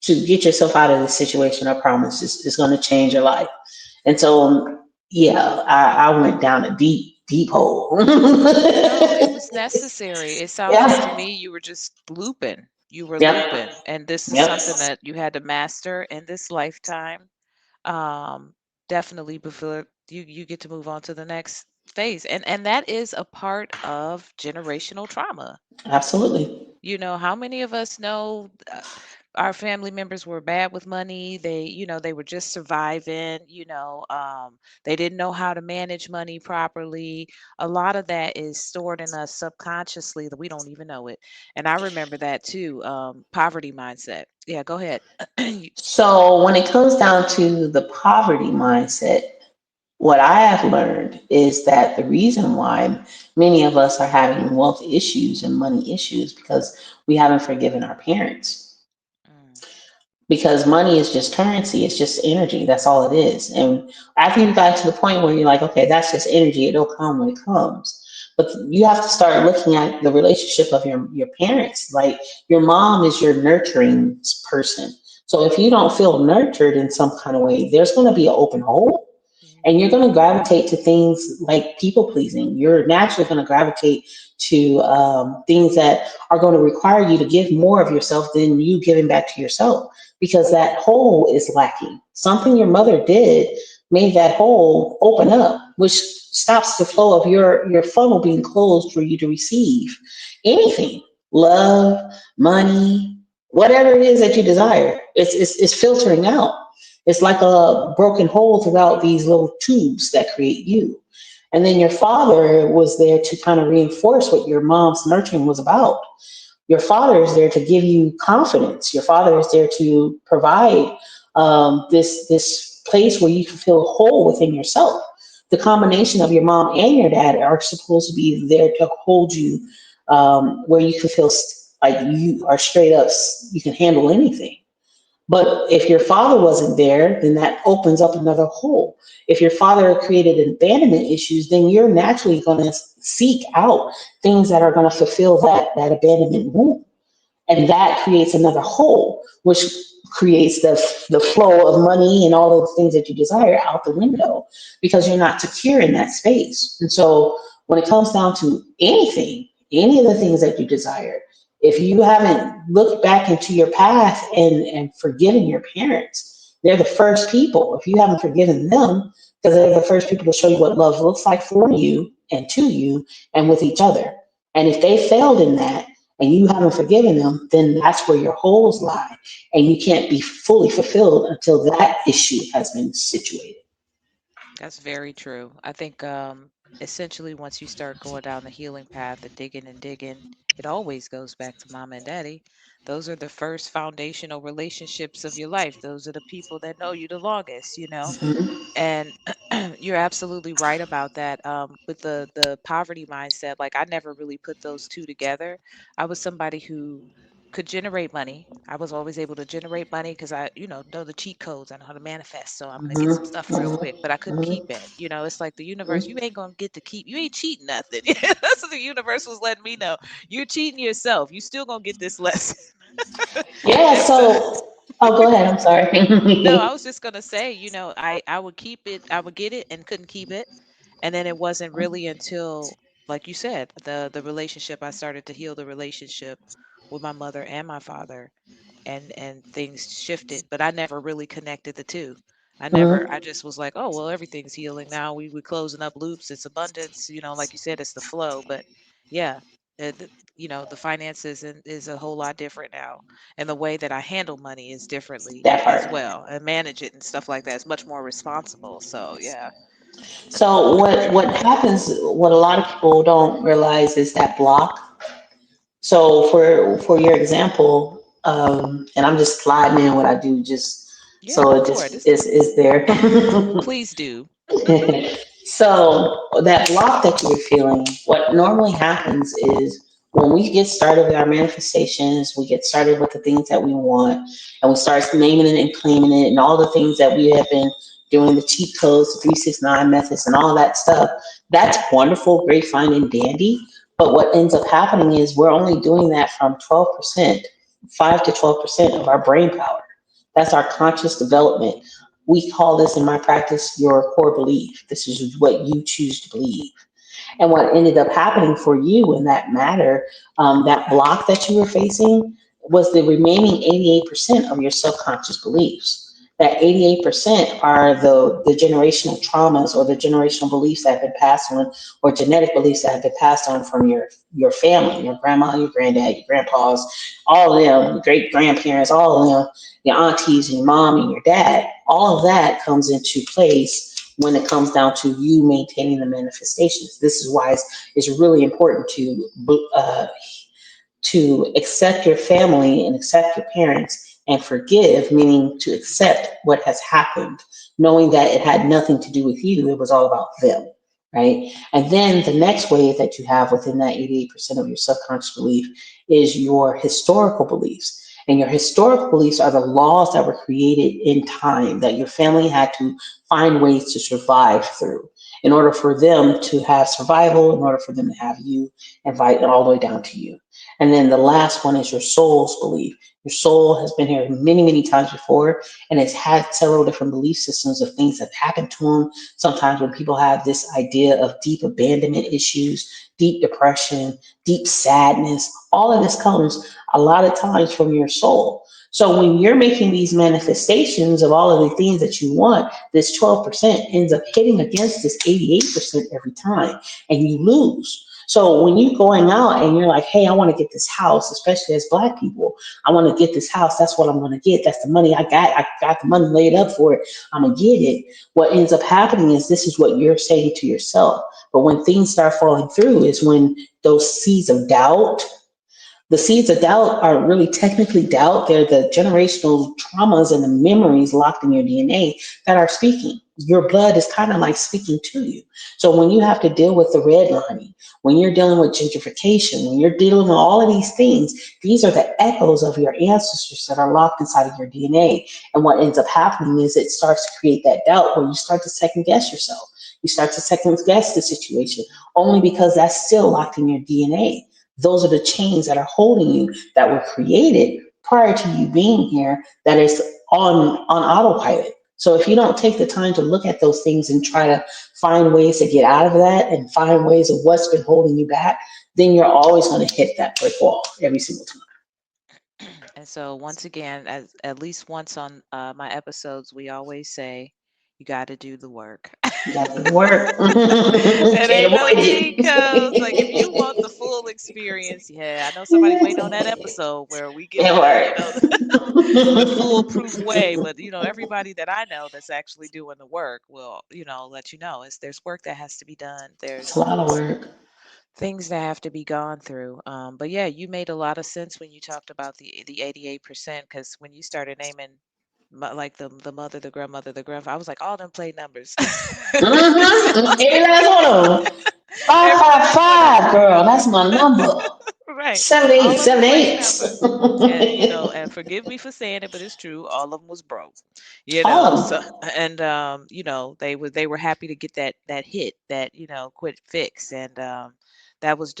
to get yourself out of this situation. I promise it's going to change your life. And so, yeah, I went down a deep, deep hole. No, it was necessary. It sounds like to Yeah. me you were just looping. You were Yep. looping, and this is Yep. something that you had to master in this lifetime. Um, Definitely before you get to move on to the next phase, and that is a part of generational trauma. Absolutely. How many of us know our family members were bad with money? They were just surviving, they didn't know how to manage money properly. A lot of that is stored in us subconsciously that we don't even know it. And I remember that too, poverty mindset. Yeah, go ahead. So when it comes down to the poverty mindset, what I have learned is that the reason why many of us are having wealth issues and money issues because we haven't forgiven our parents. Mm, Because money is just currency, it's just energy. That's all it is. And after you got to the point where you're like, okay, that's just energy, it'll come when it comes. But you have to start looking at the relationship of your parents. Like your mom is your nurturing person. So if you don't feel nurtured in some kind of way, there's going to be an open hole, and you're mhm, going to gravitate to things like people pleasing. You're naturally going to gravitate to things that are going to require you to give more of yourself than you giving back to yourself, because that hole is lacking. Something your mother did made that hole open up, which stops the flow of your funnel being closed for you to receive anything, love, money, whatever it is that you desire. It's filtering out. It's like a broken hole throughout these little tubes that create you. And then your father was there to kind of reinforce what your mom's nurturing was about. Your father is there to give you confidence. Your father is there to provide this place where you can feel whole within yourself. The combination of your mom and your dad are supposed to be there to hold you, where you can feel like you are straight up, you can handle anything. But if your father wasn't there, then that opens up another hole. If your father created abandonment issues, then you're naturally going to seek out things that are going to fulfill that abandonment wound. And that creates another hole, which creates the flow of money and all those things that you desire out the window because you're not secure in that space. And so when it comes down to anything, any of the things that you desire, if you haven't looked back into your past and forgiven your parents, they're the first people. If you haven't forgiven them, because they're the first people to show you what love looks like for you and to you and with each other. And if they failed in that, and you haven't forgiven them, then that's where your holes lie. And you can't be fully fulfilled until that issue has been situated. That's very true. I think essentially once you start going down the healing path and digging, it always goes back to mama and daddy. Those are the first foundational relationships of your life. Those are the people that know you the longest, you know. Mhm. And you're absolutely right about that. With the poverty mindset, like I never really put those two together. I was somebody who could generate money. I was always able to generate money because I, know the cheat codes. I know how to manifest. So I'm gonna get Mhm. some stuff real Mhm. quick, but I couldn't keep Mhm. it. It's like the universe, you Mhm. ain't gonna get to keep, you ain't cheating nothing. That's what the universe was letting me know. You're cheating yourself. You still gonna get this lesson. Yeah. And so So, oh, go ahead. I'm no, I sorry. was just gonna say, I would keep it, I would get it and couldn't keep it. And then it wasn't really until, like you said, the relationship, I started to heal the relationship with my mother and my father, and things shifted. But I never really connected the two. I Mhm. just was like, oh well, everything's healing now. We closing up loops. It's abundance. Like you said, it's the flow. But yeah, the finances is a whole lot different now, and the way that I handle money is differently That as part. well, and manage it and stuff like that. It's much more responsible. So yeah. So what happens? What a lot of people don't realize is that block. So for your example, and I'm just sliding in what I do, just Yeah, so go it for it. just is there. Please do. So that block that you're feeling, what normally happens is when we get started with our manifestations, we get started with the things that we want, and we start naming it and claiming it, and all the things that we have been doing, the cheat codes, the 369 methods, and all that stuff. That's wonderful, great, fine, and dandy. But what ends up happening is we're only doing that from 12%, 5 to 12% of our brain power. That's our conscious development. We call this in my practice your core belief. This is what you choose to believe. And what ended up happening for you in that matter, that block that you were facing, was the remaining 88% of your subconscious beliefs. That 88% are the generational traumas or the generational beliefs that have been passed on, or genetic beliefs that have been passed on from your family, your grandma, your granddad, your grandpas, all of them, great grandparents, all of them, your aunties, and your mom and your dad. All of that comes into place when it comes down to you maintaining the manifestations. This is why it's really important to accept your family and accept your parents and forgive, meaning to accept what has happened, knowing that it had nothing to do with you. It was all about them, right? And then the next wave that you have within that 88% of your subconscious belief is your historical beliefs. And your historical beliefs are the laws that were created in time that your family had to find ways to survive through in order for them to have survival, in order for them to have you, and all the way down to you. And then the last one is your soul's belief. Your soul has been here many, many times before, and it's had several different belief systems of things that happened to them. Sometimes when people have this idea of deep abandonment issues, deep depression, deep sadness, all of this comes a lot of times from your soul. So when you're making these manifestations of all of the things that you want, this 12% ends up hitting against this 88% every time, and you lose. So when you're going out and you're like, hey, I want to get this house, especially as Black people, I want to get this house. That's what I'm going to get. That's the money I got. I got the money laid up for it. I'm going to get it. What ends up happening is this is what you're saying to yourself. But when things start falling through is when those seeds of doubt, the seeds of doubt are really technically doubt. They're the generational traumas and the memories locked in your DNA that are speaking. Your blood is kind of like speaking to you. So when you have to deal with the redlining, when you're dealing with gentrification, when you're dealing with all of these things, these are the echoes of your ancestors that are locked inside of your DNA. And what ends up happening is it starts to create that doubt where you start to second guess yourself. You start to second guess the situation only because that's still locked in your DNA. Those are the chains that are holding you that were created prior to you being here that is on autopilot. So if you don't take the time to look at those things and try to find ways to get out of that and find ways of what's been holding you back, then you're always going to hit that brick wall every single time. And so once again, as at least once on my episodes, we always say you got to do the work. You got to work. It Can't ain't no avoid cheat codes. Like if you want it. the full experience. Yeah, I know somebody's waiting on that episode where we give It the, the worked. foolproof way. But everybody that I know that's actually doing the work will, let you know. There's work that has to be done. It's a There's lot of work. things that have to be gone through. But yeah, you made a lot of sense when you talked about the 88%, because when you started naming like the mother, the grandmother, the grandfather, I was like, all them play numbers. Every last one of them. Five, Every five, last one of them. five, girl. That's my number. Right. Seven, eight, All of them seven, play eight. numbers. And and forgive me for saying it, but it's true. All of them was broke. All of So them. and they were happy to get that hit, that quick fix, and that was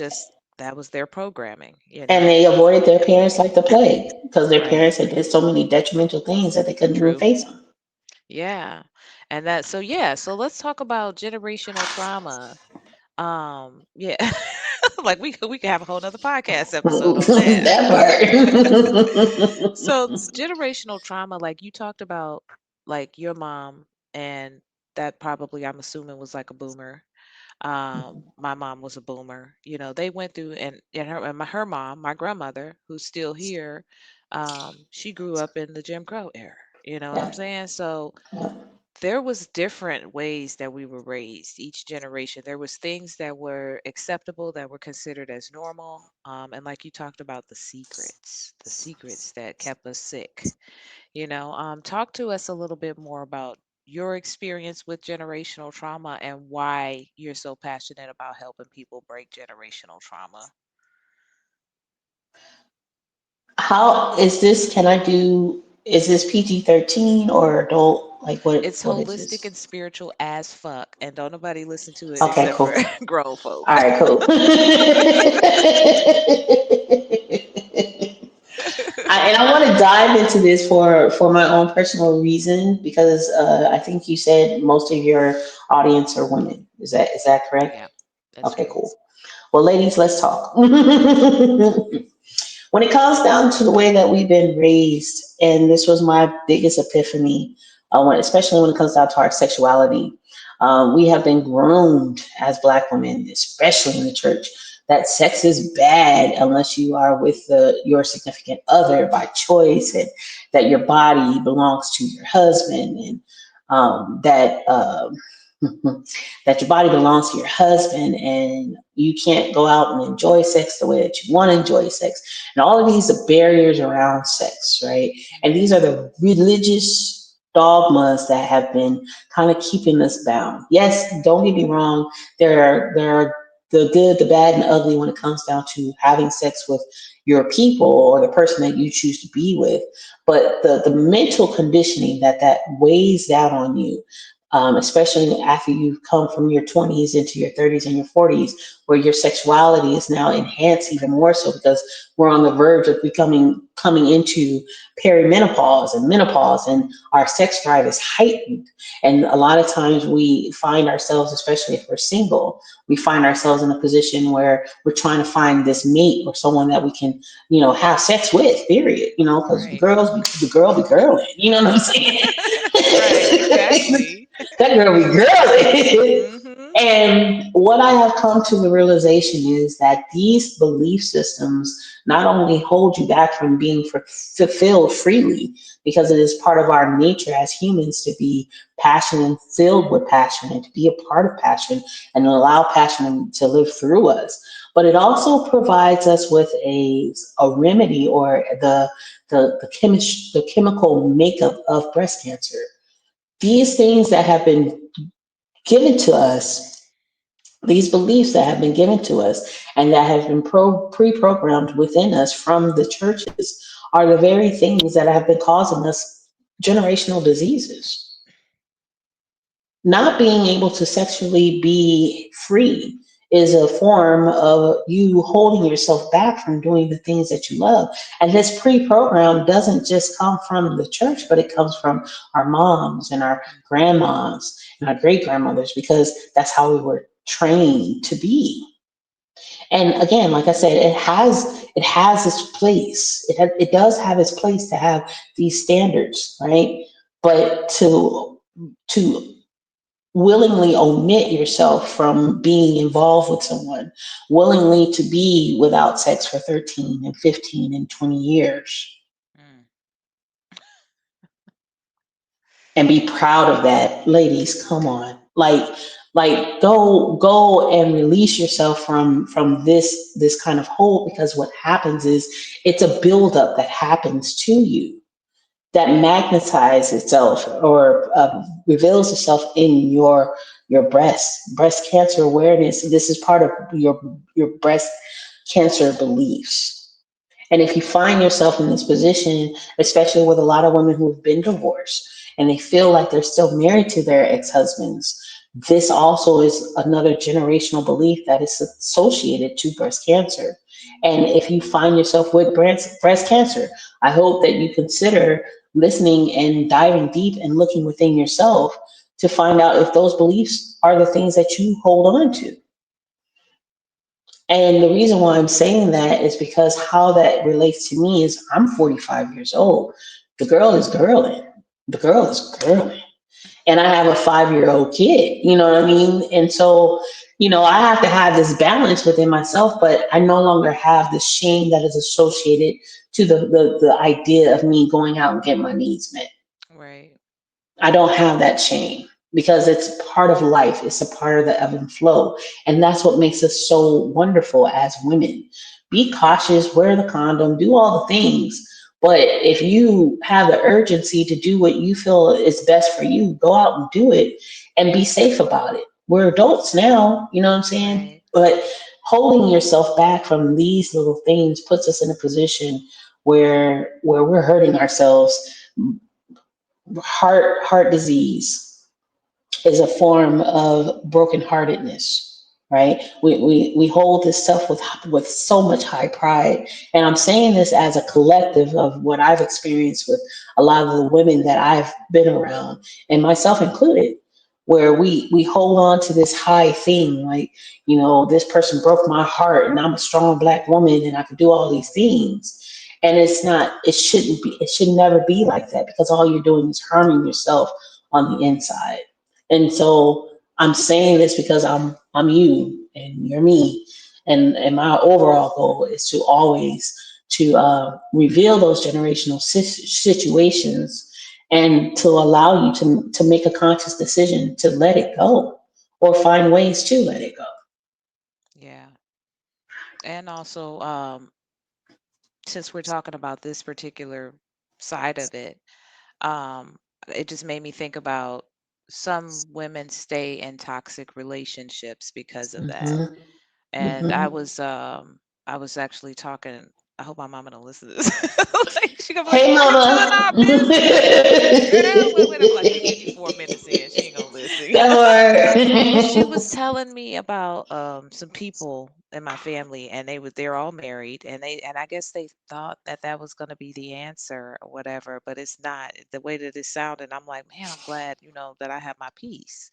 their programming. And they avoided their parents like the plague because their Right. parents had did so many detrimental things that they couldn't even True. face them. Yeah. And so let's talk about generational trauma. Yeah. Like we could have a whole nother podcast episode on that. That part. So generational trauma, like you talked about, like your mom, and that probably, I'm assuming, was like a boomer. My mom was a boomer. They went through, her mom, my grandmother, who's still here, she grew up in the Jim Crow era. You know what I'm Yeah, saying? So yeah. there was different ways that we were raised, each generation. There was things that were acceptable, that were considered as normal, and like you talked about, the secrets that kept us sick. Talk to us a little bit more about your experience with generational trauma and why you're so passionate about helping people break generational trauma. How is this? Can I do? Is this PG-13 or adult? Like what? It's What is holistic and this? spiritual as fuck, and don't nobody listen to it Okay, except cool. for grown folk. All right, cool. And I want to dive into this for my own personal reason because I think you said most of your audience are women. Is that correct? Yeah, that's Okay, true. cool. Well, ladies, let's talk. When it comes down to the way that we've been raised, and this was my biggest epiphany, especially when it comes down to our sexuality, we have been groomed as Black women, especially in the church, that sex is bad unless you are with your significant other by choice, and that your body belongs to your husband, and that. That your body belongs to your husband and you can't go out and enjoy sex the way that you want to enjoy sex, and all of these are barriers around sex, right? And these are the religious dogmas that have been kind of keeping us bound. Yes, don't get me wrong, there are the good, the bad, and the ugly when it comes down to having sex with your people or the person that you choose to be with, but the mental conditioning that weighs down on you, especially after you've come from your 20s into your 30s and your 40s, where your sexuality is now enhanced even more so because we're on the verge of coming into perimenopause and menopause, and our sex drive is heightened. And a lot of times we find ourselves, especially if we're single, we find ourselves in a position where we're trying to find this mate or someone that we can, have sex with, period. Because Right. the girl be girling, you know what I'm saying? Right, exactly. That girl be girly. Mhm. And what I have come to the realization is that these belief systems not only hold you back from being fulfilled freely, because it is part of our nature as humans to be passionate and filled with passion and to be a part of passion and allow passion to live through us. But it also provides us with a remedy or the chemical makeup of breast cancer. These things that have been given to us, these beliefs that have been given to us and that have been pre-programmed within us from the churches are the very things that have been causing us generational diseases. Not being able to sexually be free is a form of you holding yourself back from doing the things that you love. And this pre-program doesn't just come from the church, but it comes from our moms and our grandmoms and our great grandmothers, because that's how we were trained to be. And again, like I said, it has its place. It does have its place to have these standards, right? But to willingly omit yourself from being involved with someone, willingly to be without sex for 13 and 15 and 20 years, Mm. and be proud of that. Ladies, come on. Like go and release yourself from this kind of hold, because what happens is it's a buildup that happens to you that magnetizes itself or reveals itself in your breast cancer awareness. This is part of your breast cancer beliefs. And if you find yourself in this position, especially with a lot of women who have been divorced and they feel like they're still married to their ex-husbands, this also is another generational belief that is associated to breast cancer. And if you find yourself with breast cancer, I hope that you consider listening and diving deep and looking within yourself to find out if those beliefs are the things that you hold on to. And the reason why I'm saying that is because how that relates to me is I'm 45 years old. The girl is girling. The girl is girling. And I have a 5-year old kid, you know what I mean? And so, I have to have this balance within myself, but I no longer have the shame that is associated to the idea of me going out and getting my needs met. Right. I don't have that shame because it's part of life. It's a part of the ebb and flow. And that's what makes us so wonderful as women. Be cautious, wear the condom, do all the things. But if you have the urgency to do what you feel is best for you, go out and do it and be safe about it. We're adults now, you know what I'm saying? Right. But holding yourself back from these little things puts us in a position where we're hurting ourselves. Heart disease is a form of brokenheartedness, right? We hold this stuff with so much high pride. And I'm saying this as a collective of what I've experienced with a lot of the women that I've been around, and myself included, where we hold on to this high thing, like, this person broke my heart and I'm a strong black woman and I can do all these things. And it's not, it should never be like that, because all you're doing is harming yourself on the inside. And so I'm saying this because I'm you and you're me, and my overall goal is to always to reveal those generational situations and to allow you to make a conscious decision to let it go or find ways to let it go. Yeah. And also, since we're talking about this particular side of it, um, it just made me think about some women stay in toxic relationships because of that. Hmm. And Hmm. I was actually talking. I hope my mama don't listen to this. Like she gonna be like, Hey, "Why you telling mama. our business, girl?" Whatever. Like we 54 minutes in, she ain't gonna listen. Don't But she worry. was telling me about some people in my family, and they're all married, and I guess they thought that that was going to be the answer or whatever, but it's not. The way that it sounded, I'm like, man, I'm glad, that I have my peace.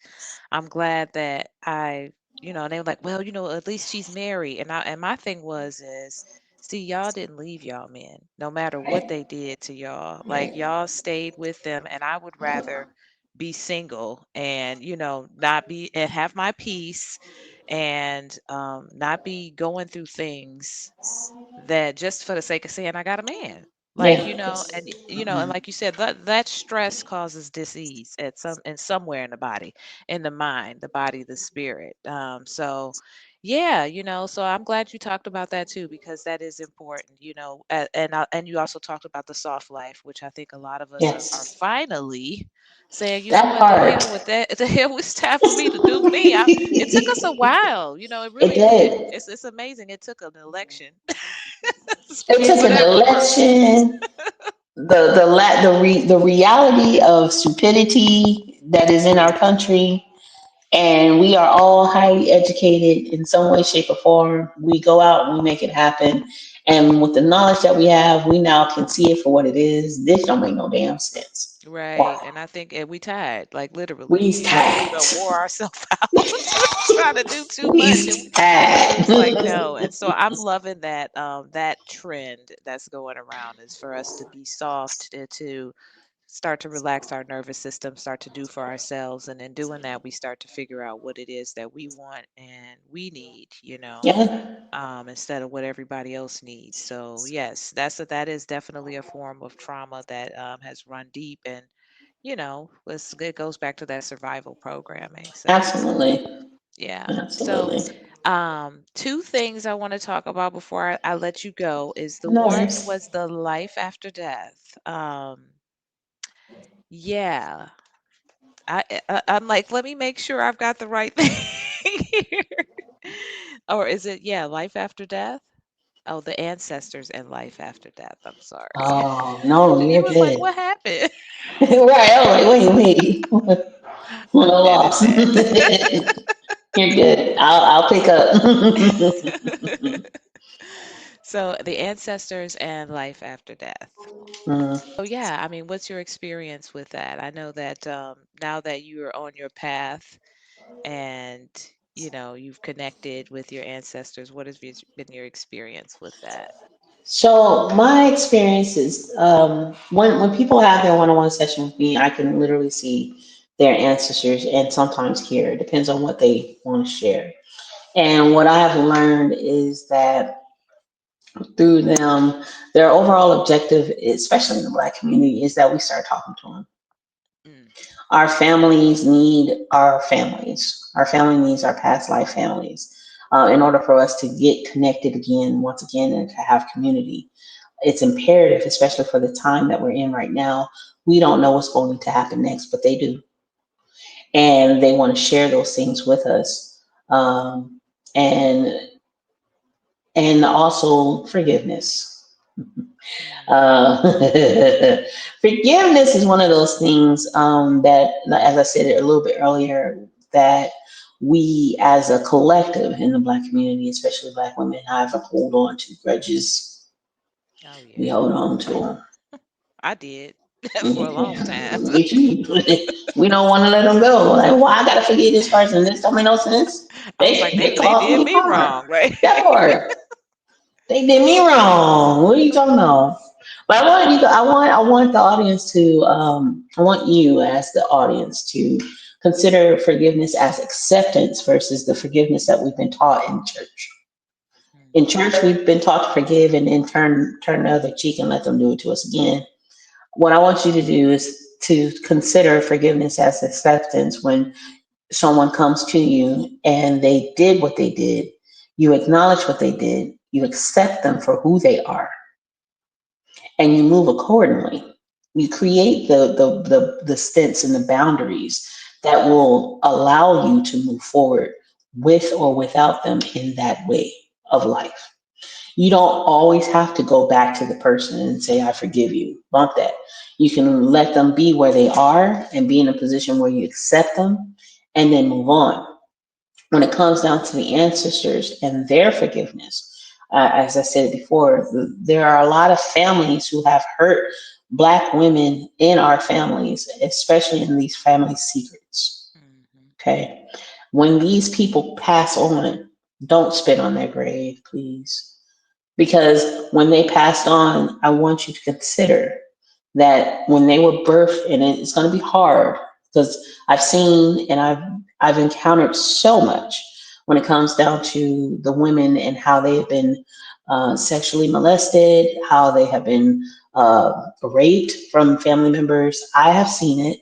I'm glad that and they were like, well, at least she's married, and my thing is. See, y'all didn't leave y'all men, no matter what they did to y'all. Like y'all stayed with them, and I would rather be single and not be and have my peace and not be going through things that just for the sake of saying I got a man. Like, Yeah. and like you said, that stress causes disease at somewhere in the body, in the mind, the body, the spirit. So yeah, so I'm glad you talked about that too, because that is important, and you also talked about the soft life, which I think a lot of us are Yes. finally saying, you know That what, the part. hell with that, the hell, it's time for me to do me. It took us a while, it It really did. did. It's amazing. It took an election It took for an that to work. election. The reality of stupidity that is in our country, and we are all highly educated in some way, shape, or form. We go out and we make it happen, and with the knowledge that we have, we now can see it for what it is. This don't make no damn sense. Right. Wow, And I think we tired, like literally. we's We tired. done wore ourselves out trying to do too much. And We's tired. we was like, no. And so I'm loving that trend that's going around is for us to be soft, to start to relax our nervous system, start to do for ourselves. And in doing that, we start to figure out what it is that we want and we need, Yeah, instead of what everybody else needs. So yes, that is definitely a form of trauma that has run deep, and it goes back to that survival programming. So absolutely. yeah. So Absolutely. two things I want to talk about before I let you go is the No one worries. was the life after death. Yeah, I'm like, let me make sure I've got the right thing here. Or is it, yeah, life after death? Oh, the ancestors and life after death. I'm sorry. Oh, no, You you're was like, good. what happened? Right. I was like, wait. I'm A minute lost. then. You're good. I'll pick up. So the ancestors and life after death. Mm. So yeah, I mean, what's your experience with that? I know that now that you are on your path and you've connected with your ancestors, what has been your experience with that? So my experience is when people have their one-on-one session with me, I can literally see their ancestors and sometimes hear. It depends on what they want to share. And what I have learned is that through them, their overall objective, especially in the Black community, is that we start talking to them. Mm, Our families need our families. Our family needs our past life families in order for us to get connected again, once again, and to have community. It's imperative, especially for the time that we're in right now. We don't know what's going to happen next, but they do. And they want to share those things with us. Um, and and also forgiveness. mm, Uh, Forgiveness is one of those things that, as I said a little bit earlier, that we as a collective in the Black community, especially Black women, have a hold on to grudges. oh We yeah, hold on to them. I did for a long time. Me too. We don't want to let them go. Like, well, I gotta forgive this person. This don't make no sense. I was like, They they caused did me me harm. wrong, right? That part. They did me wrong. What are you talking about? But I want you. I want the audience to. I want you as the audience to consider forgiveness as acceptance versus the forgiveness that we've been taught in church. In Mhm, church, we've been taught to forgive and then turn the other cheek and let them do it to us again. What I want you to do is to consider forgiveness as acceptance when someone comes to you and they did what they did. You acknowledge what they did. You accept them for who they are and you move accordingly. You create the stints and the boundaries that will allow you to move forward with or without them in that way of life. You don't always have to go back to the person and say, I forgive you. Bump that. You can let them be where they are and be in a position where you accept them and then move on. When it comes down to the ancestors and their forgiveness, as I said before, there are a lot of families who have hurt Black women in our families, especially in these family secrets. mhm, Okay. When these people pass on, don't spit on their grave, please. Because when they passed on, I want you to consider that when they were birthed, and it's going to be hard because I've seen and I've encountered so much when it comes down to the women and how they have been sexually molested, how they have been raped from family members. I have seen it,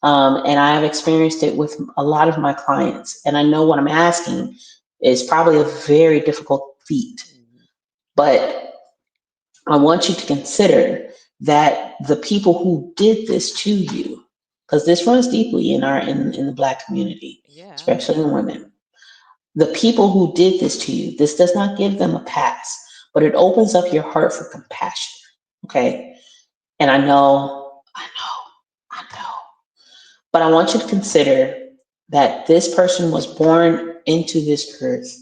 and I have experienced it with a lot of my clients, and I know what I'm asking is probably a very difficult feat, mhm. but I want you to consider that the people who did this to you, because this runs deeply in the Black community, Yeah, especially in absolutely. women. The people who did this to you, this does not give them a pass, but it opens up your heart for compassion. Okay. And I know, but I want you to consider that this person was born into this earth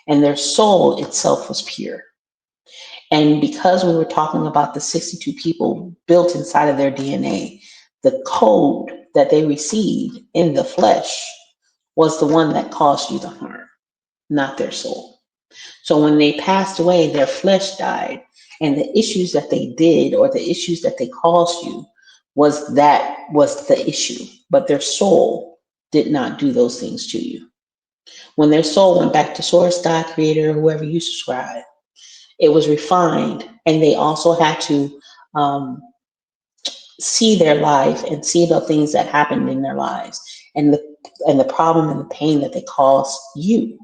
and their soul itself was pure. And because we were talking about the 62 people built inside of their DNA, the code that they received in the flesh was the one that caused you the harm, not their soul. So when they passed away, their flesh died, and the issues that they did or the issues that they caused you was the issue, but their soul did not do those things to you. When their soul went back to source, God, creator, whoever you subscribe, it was refined, and they also had to um, see their life and see the things that happened in their lives, and the problem and the pain that they caused you,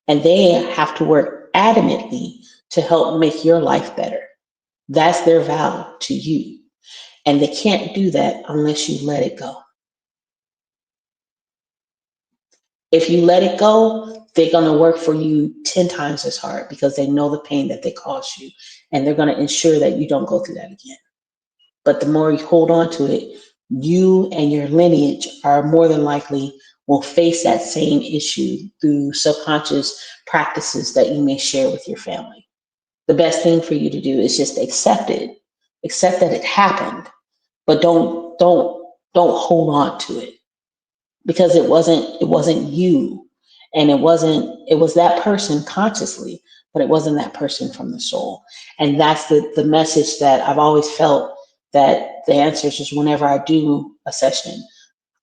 and they have to work adamantly to help make your life better. That's their vow to you, and they can't do that unless you let it go. If you let it go, they're going to work for you 10 times as hard because they know the pain that they caused you, and they're going to ensure that you don't go through that again. But the more you hold on to it, you and your lineage are more than likely will face that same issue through subconscious practices that you may share with your family. The best thing for you to do is just accept it, accept that it happened, but don't hold on to it, because it wasn't you, and it was that person consciously, but it wasn't that person from the soul. And that's the message that I've always felt, that the answers is, whenever I do a session,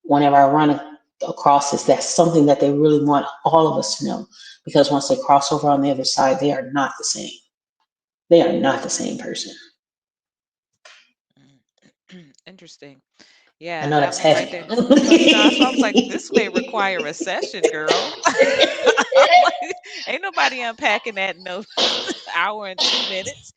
whenever I run across this, that's something that they really want all of us to know, because once they cross over on the other side, they are not the same. They are not the same person. Interesting. I Yeah, know that that's one right heavy. there. No, that's why I was like, this may require a session, girl. I'm like, ain't nobody unpacking that in no hour and 2 minutes.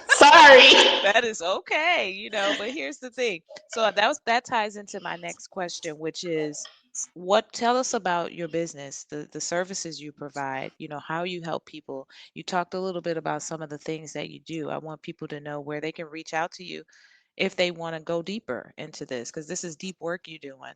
Sorry. That is okay, but here's the thing. So that ties into my next question, which is what tell us about your business, the services you provide, how you help people. You talked a little bit about some of the things that you do. I want people to know where they can reach out to you if they want to go deeper into this, because this is deep work you're doing.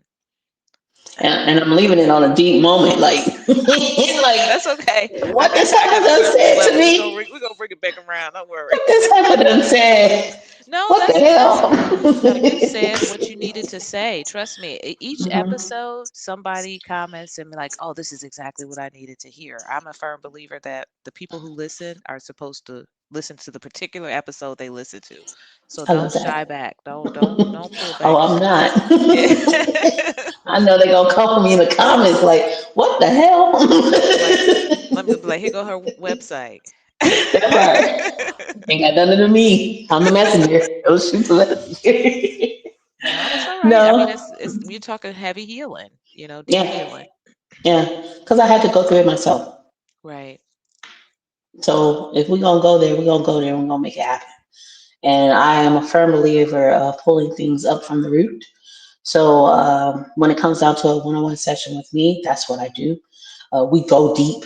And I'm leaving it on a deep moment, like like That's okay. I what got this I heifer got a done surface said to level. me. We're gonna bring it back around. Don't worry. What this heifer done said. No, What the that's hell? no, you said what you needed to say. Trust me. Each Mhm. episode, somebody comments and be like, "Oh, this is exactly what I needed to hear." I'm a firm believer that the people who listen are supposed to listen to the particular episode they listen to. So I love don't shy that. back. Don't pull Oh, back. I'm not. Yeah. I know they're gonna come for me in the comments like, what the hell? Like, let me be like, here go her website. That part ain't got nothing to me. I'm the messenger. Go shoot the messenger. No, it's all right. I mean, No. it's you're talking heavy healing, deep Yeah. healing. Yeah. Because I had to go through it myself. Right. So if we're gonna go there, we're gonna go there and we're gonna make it happen. And I am a firm believer of pulling things up from the root. So when it comes down to a one-on-one session with me, that's what I do. We go deep,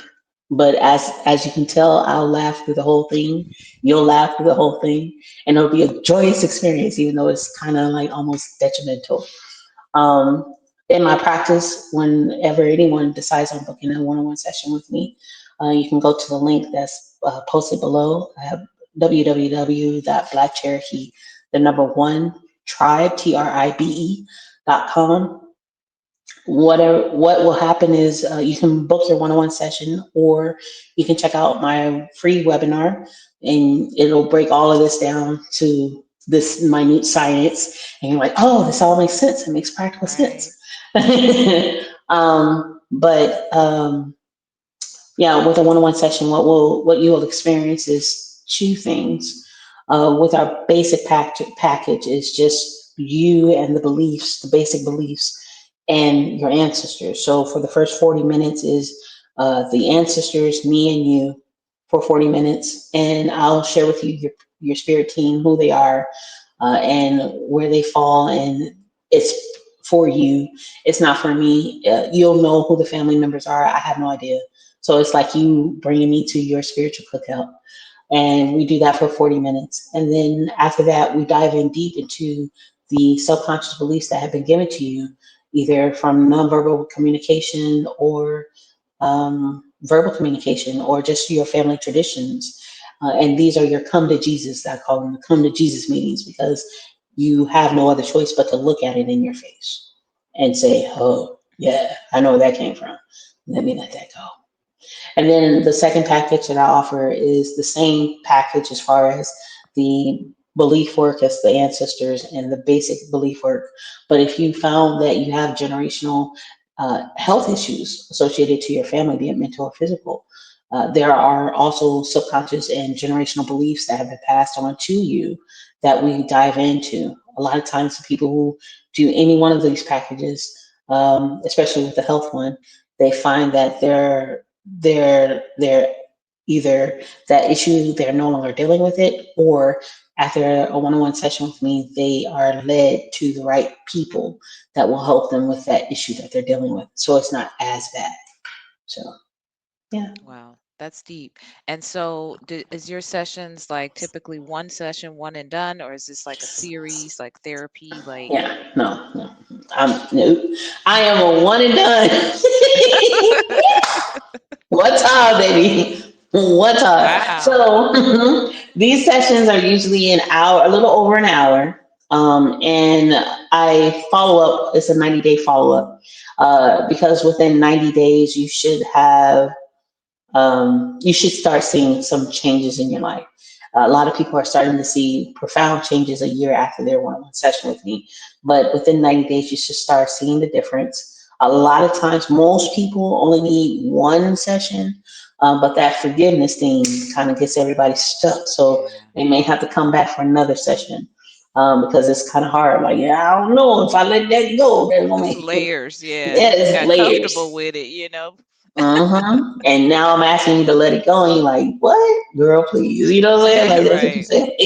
but as you can tell, I'll laugh through the whole thing. You'll laugh through the whole thing, and it'll be a joyous experience, even though it's kind of like almost detrimental. Um, in my practice, whenever anyone decides on booking a one-on-one session with me, you can go to the link that's posted below. I have www.blackcherokee, the number one tribe, tribe.com. What will happen is you can book your one-on-one session, or you can check out my free webinar, and it'll break all of this down to this minute science, and you're like, oh, this all makes sense. It makes practical Right. sense. But yeah, with a one-on-one session, what you will experience is two things. With our basic package is just you and the beliefs, the basic beliefs, and your ancestors. So for the first 40 minutes is the ancestors, me and you, for 40 minutes, and I'll share with you your spirit team, who they are, and where they fall, and it's for you. It's not for me. You'll know who the family members are. I have no idea. So it's like you bringing me to your spiritual cookout. And we do that for 40 minutes. And then after that, we dive in deep into the subconscious beliefs that have been given to you, either from nonverbal communication or verbal communication, or just your family traditions. And these are your come to Jesus, I call them the come to Jesus meetings, because you have no other choice but to look at it in your face and say, oh, yeah, I know where that came from. Let me let that go. And then the second package that I offer is the same package as far as the belief work as the ancestors and the basic belief work. But if you found that you have generational health issues associated to your family, be it mental or physical, there are also subconscious and generational beliefs that have been passed on to you that we dive into. A lot of times, the people who do any one of these packages, especially with the health one, they find that they're either that issue they're no longer dealing with it, or after a one-on-one session with me, they are led to the right people that will help them with that issue that they're dealing with. So it's not as bad. So yeah. Wow, that's deep. And so, is your sessions like typically one session, one and done, or is this like a series, like therapy? Like, Yeah, no, no. No, I am a one and done. What time, baby? What time? wow. So these sessions are usually an hour, a little over an hour. And I follow up. It's a 90-day follow up because within 90 days you should have you should start seeing some changes in your life. A lot of people are starting to see profound changes a year after their one-on-one session with me, but within 90 days, you should start seeing the difference. A lot of times, most people only need one session, but that forgiveness thing kind of gets everybody stuck. So Yeah. they may have to come back for another session because it's kind of hard. Like, yeah, I don't know if I let that go, they're gonna It's make it. layers. Yeah. Yeah, You just it's got comfortable layers. with it, you know? Uh-huh. And now I'm asking you to let it go, and you're like, "What, girl? Please." You know what I'm saying? Like that's what you Right. say.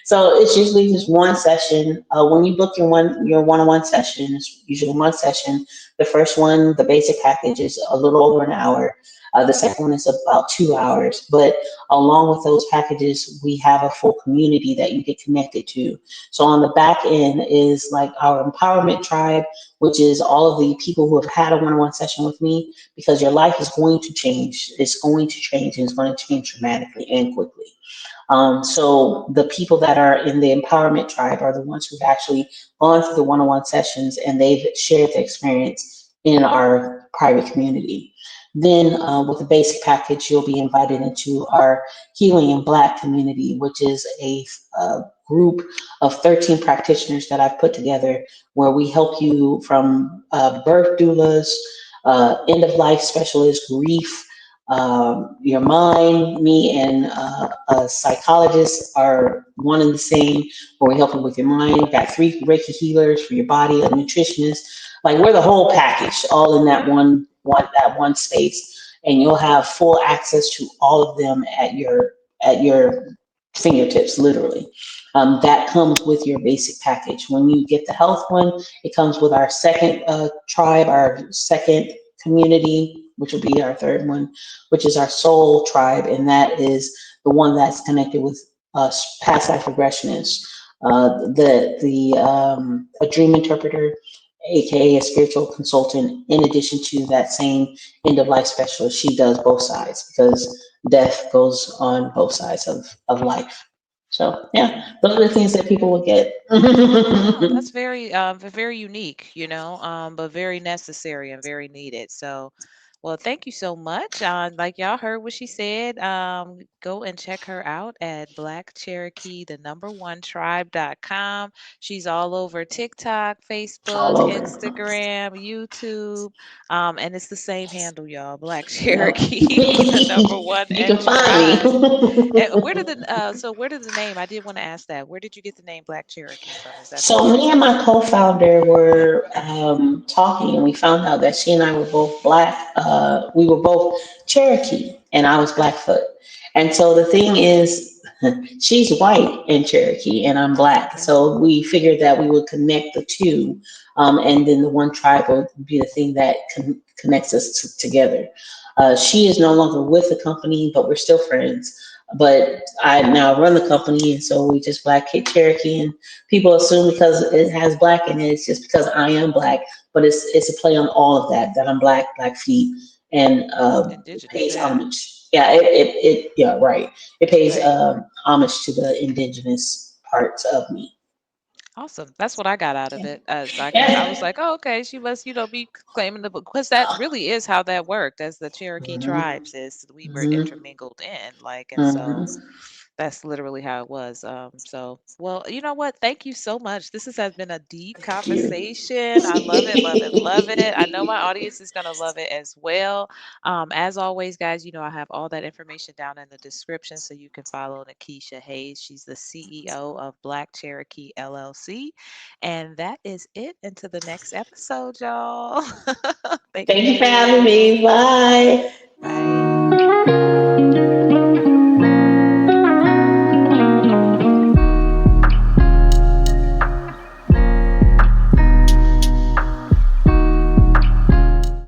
So it's usually just one session. When you book your one-on-one session, it's usually one session. The first one, the basic package, is a little over an hour. The second one is about 2 hours. But along with those packages, we have a full community that you get connected to. So on the back end is like our empowerment tribe, which is all of the people who have had a one-on-one session with me, because your life is going to change. It's going to change, and it's going to change dramatically and quickly. So the people that are in the empowerment tribe are the ones who've actually gone through the one-on-one sessions and they've shared their experience in our private community. Then, with the basic package, you'll be invited into our Healing in Black community, which is a group of 13 practitioners that I've put together, where we help you from birth doulas, end of life specialists, grief, your mind. Me and a psychologist are one and the same, where we help you with your mind. Got three Reiki healers for your body, a nutritionist. Like we're the whole package, all in that one space, and you'll have full access to all of them at your fingertips, literally. That comes with your basic package. When you get the health one, it comes with our second tribe, our second community, which will be our third one, which is our soul tribe, and that is the one that's connected with past life regressionists, a dream interpreter, aka a spiritual consultant. In addition to that same end of life specialist, she does both sides because death goes on both sides of life. So yeah, those are the things that people will get. No, that's very very unique, but very necessary and very needed. So, well, thank you so much. Like y'all heard what she said. Go and check her out at Black Cherokee, the number one tribe.com. She's all over TikTok, Facebook, All over. Instagram, YouTube. And it's the same handle, y'all. Black Yep. Cherokee, the number one You and can find me. tribe. And where did the name? I did want to ask that. Where did you get the name Black Cherokee from? Is that from So me your and my co-founder were talking, and we found out that she and I were both black. We were both Cherokee, and I was Blackfoot. And so the thing is, she's white and Cherokee, and I'm black. okay? So we figured that we would connect the two, and then the one tribe would be the thing that connects us together. She is no longer with the company, but we're still friends. But I now run the company, and so we just Black Kid Cherokee, and people assume because it has black in it, it's just because I am black, but it's a play on all of that. That I'm black, black feet, and it Indigenous, pays yeah. homage. Yeah, yeah, right. It pays Right. homage to the indigenous parts of me. Awesome. That's what I got out of Yeah, it. As I was yeah. like, oh, okay, she must, be claiming the book because that really is how that worked. As the Cherokee Mhm, tribes is we were mhm, intermingled in, like, and so mhm. That's literally how it was. So, well, you know what? Thank you so much. Has been a deep Thank you. conversation. I love it, love it, love it. I know my audience is going to love it as well. As always, guys, I have all that information down in the description so you can follow NaKeesha Hayes. She's the CEO of Black Cherokee LLC. And that is it. Until the next episode, y'all. Thank Thank you for having you. me. Bye.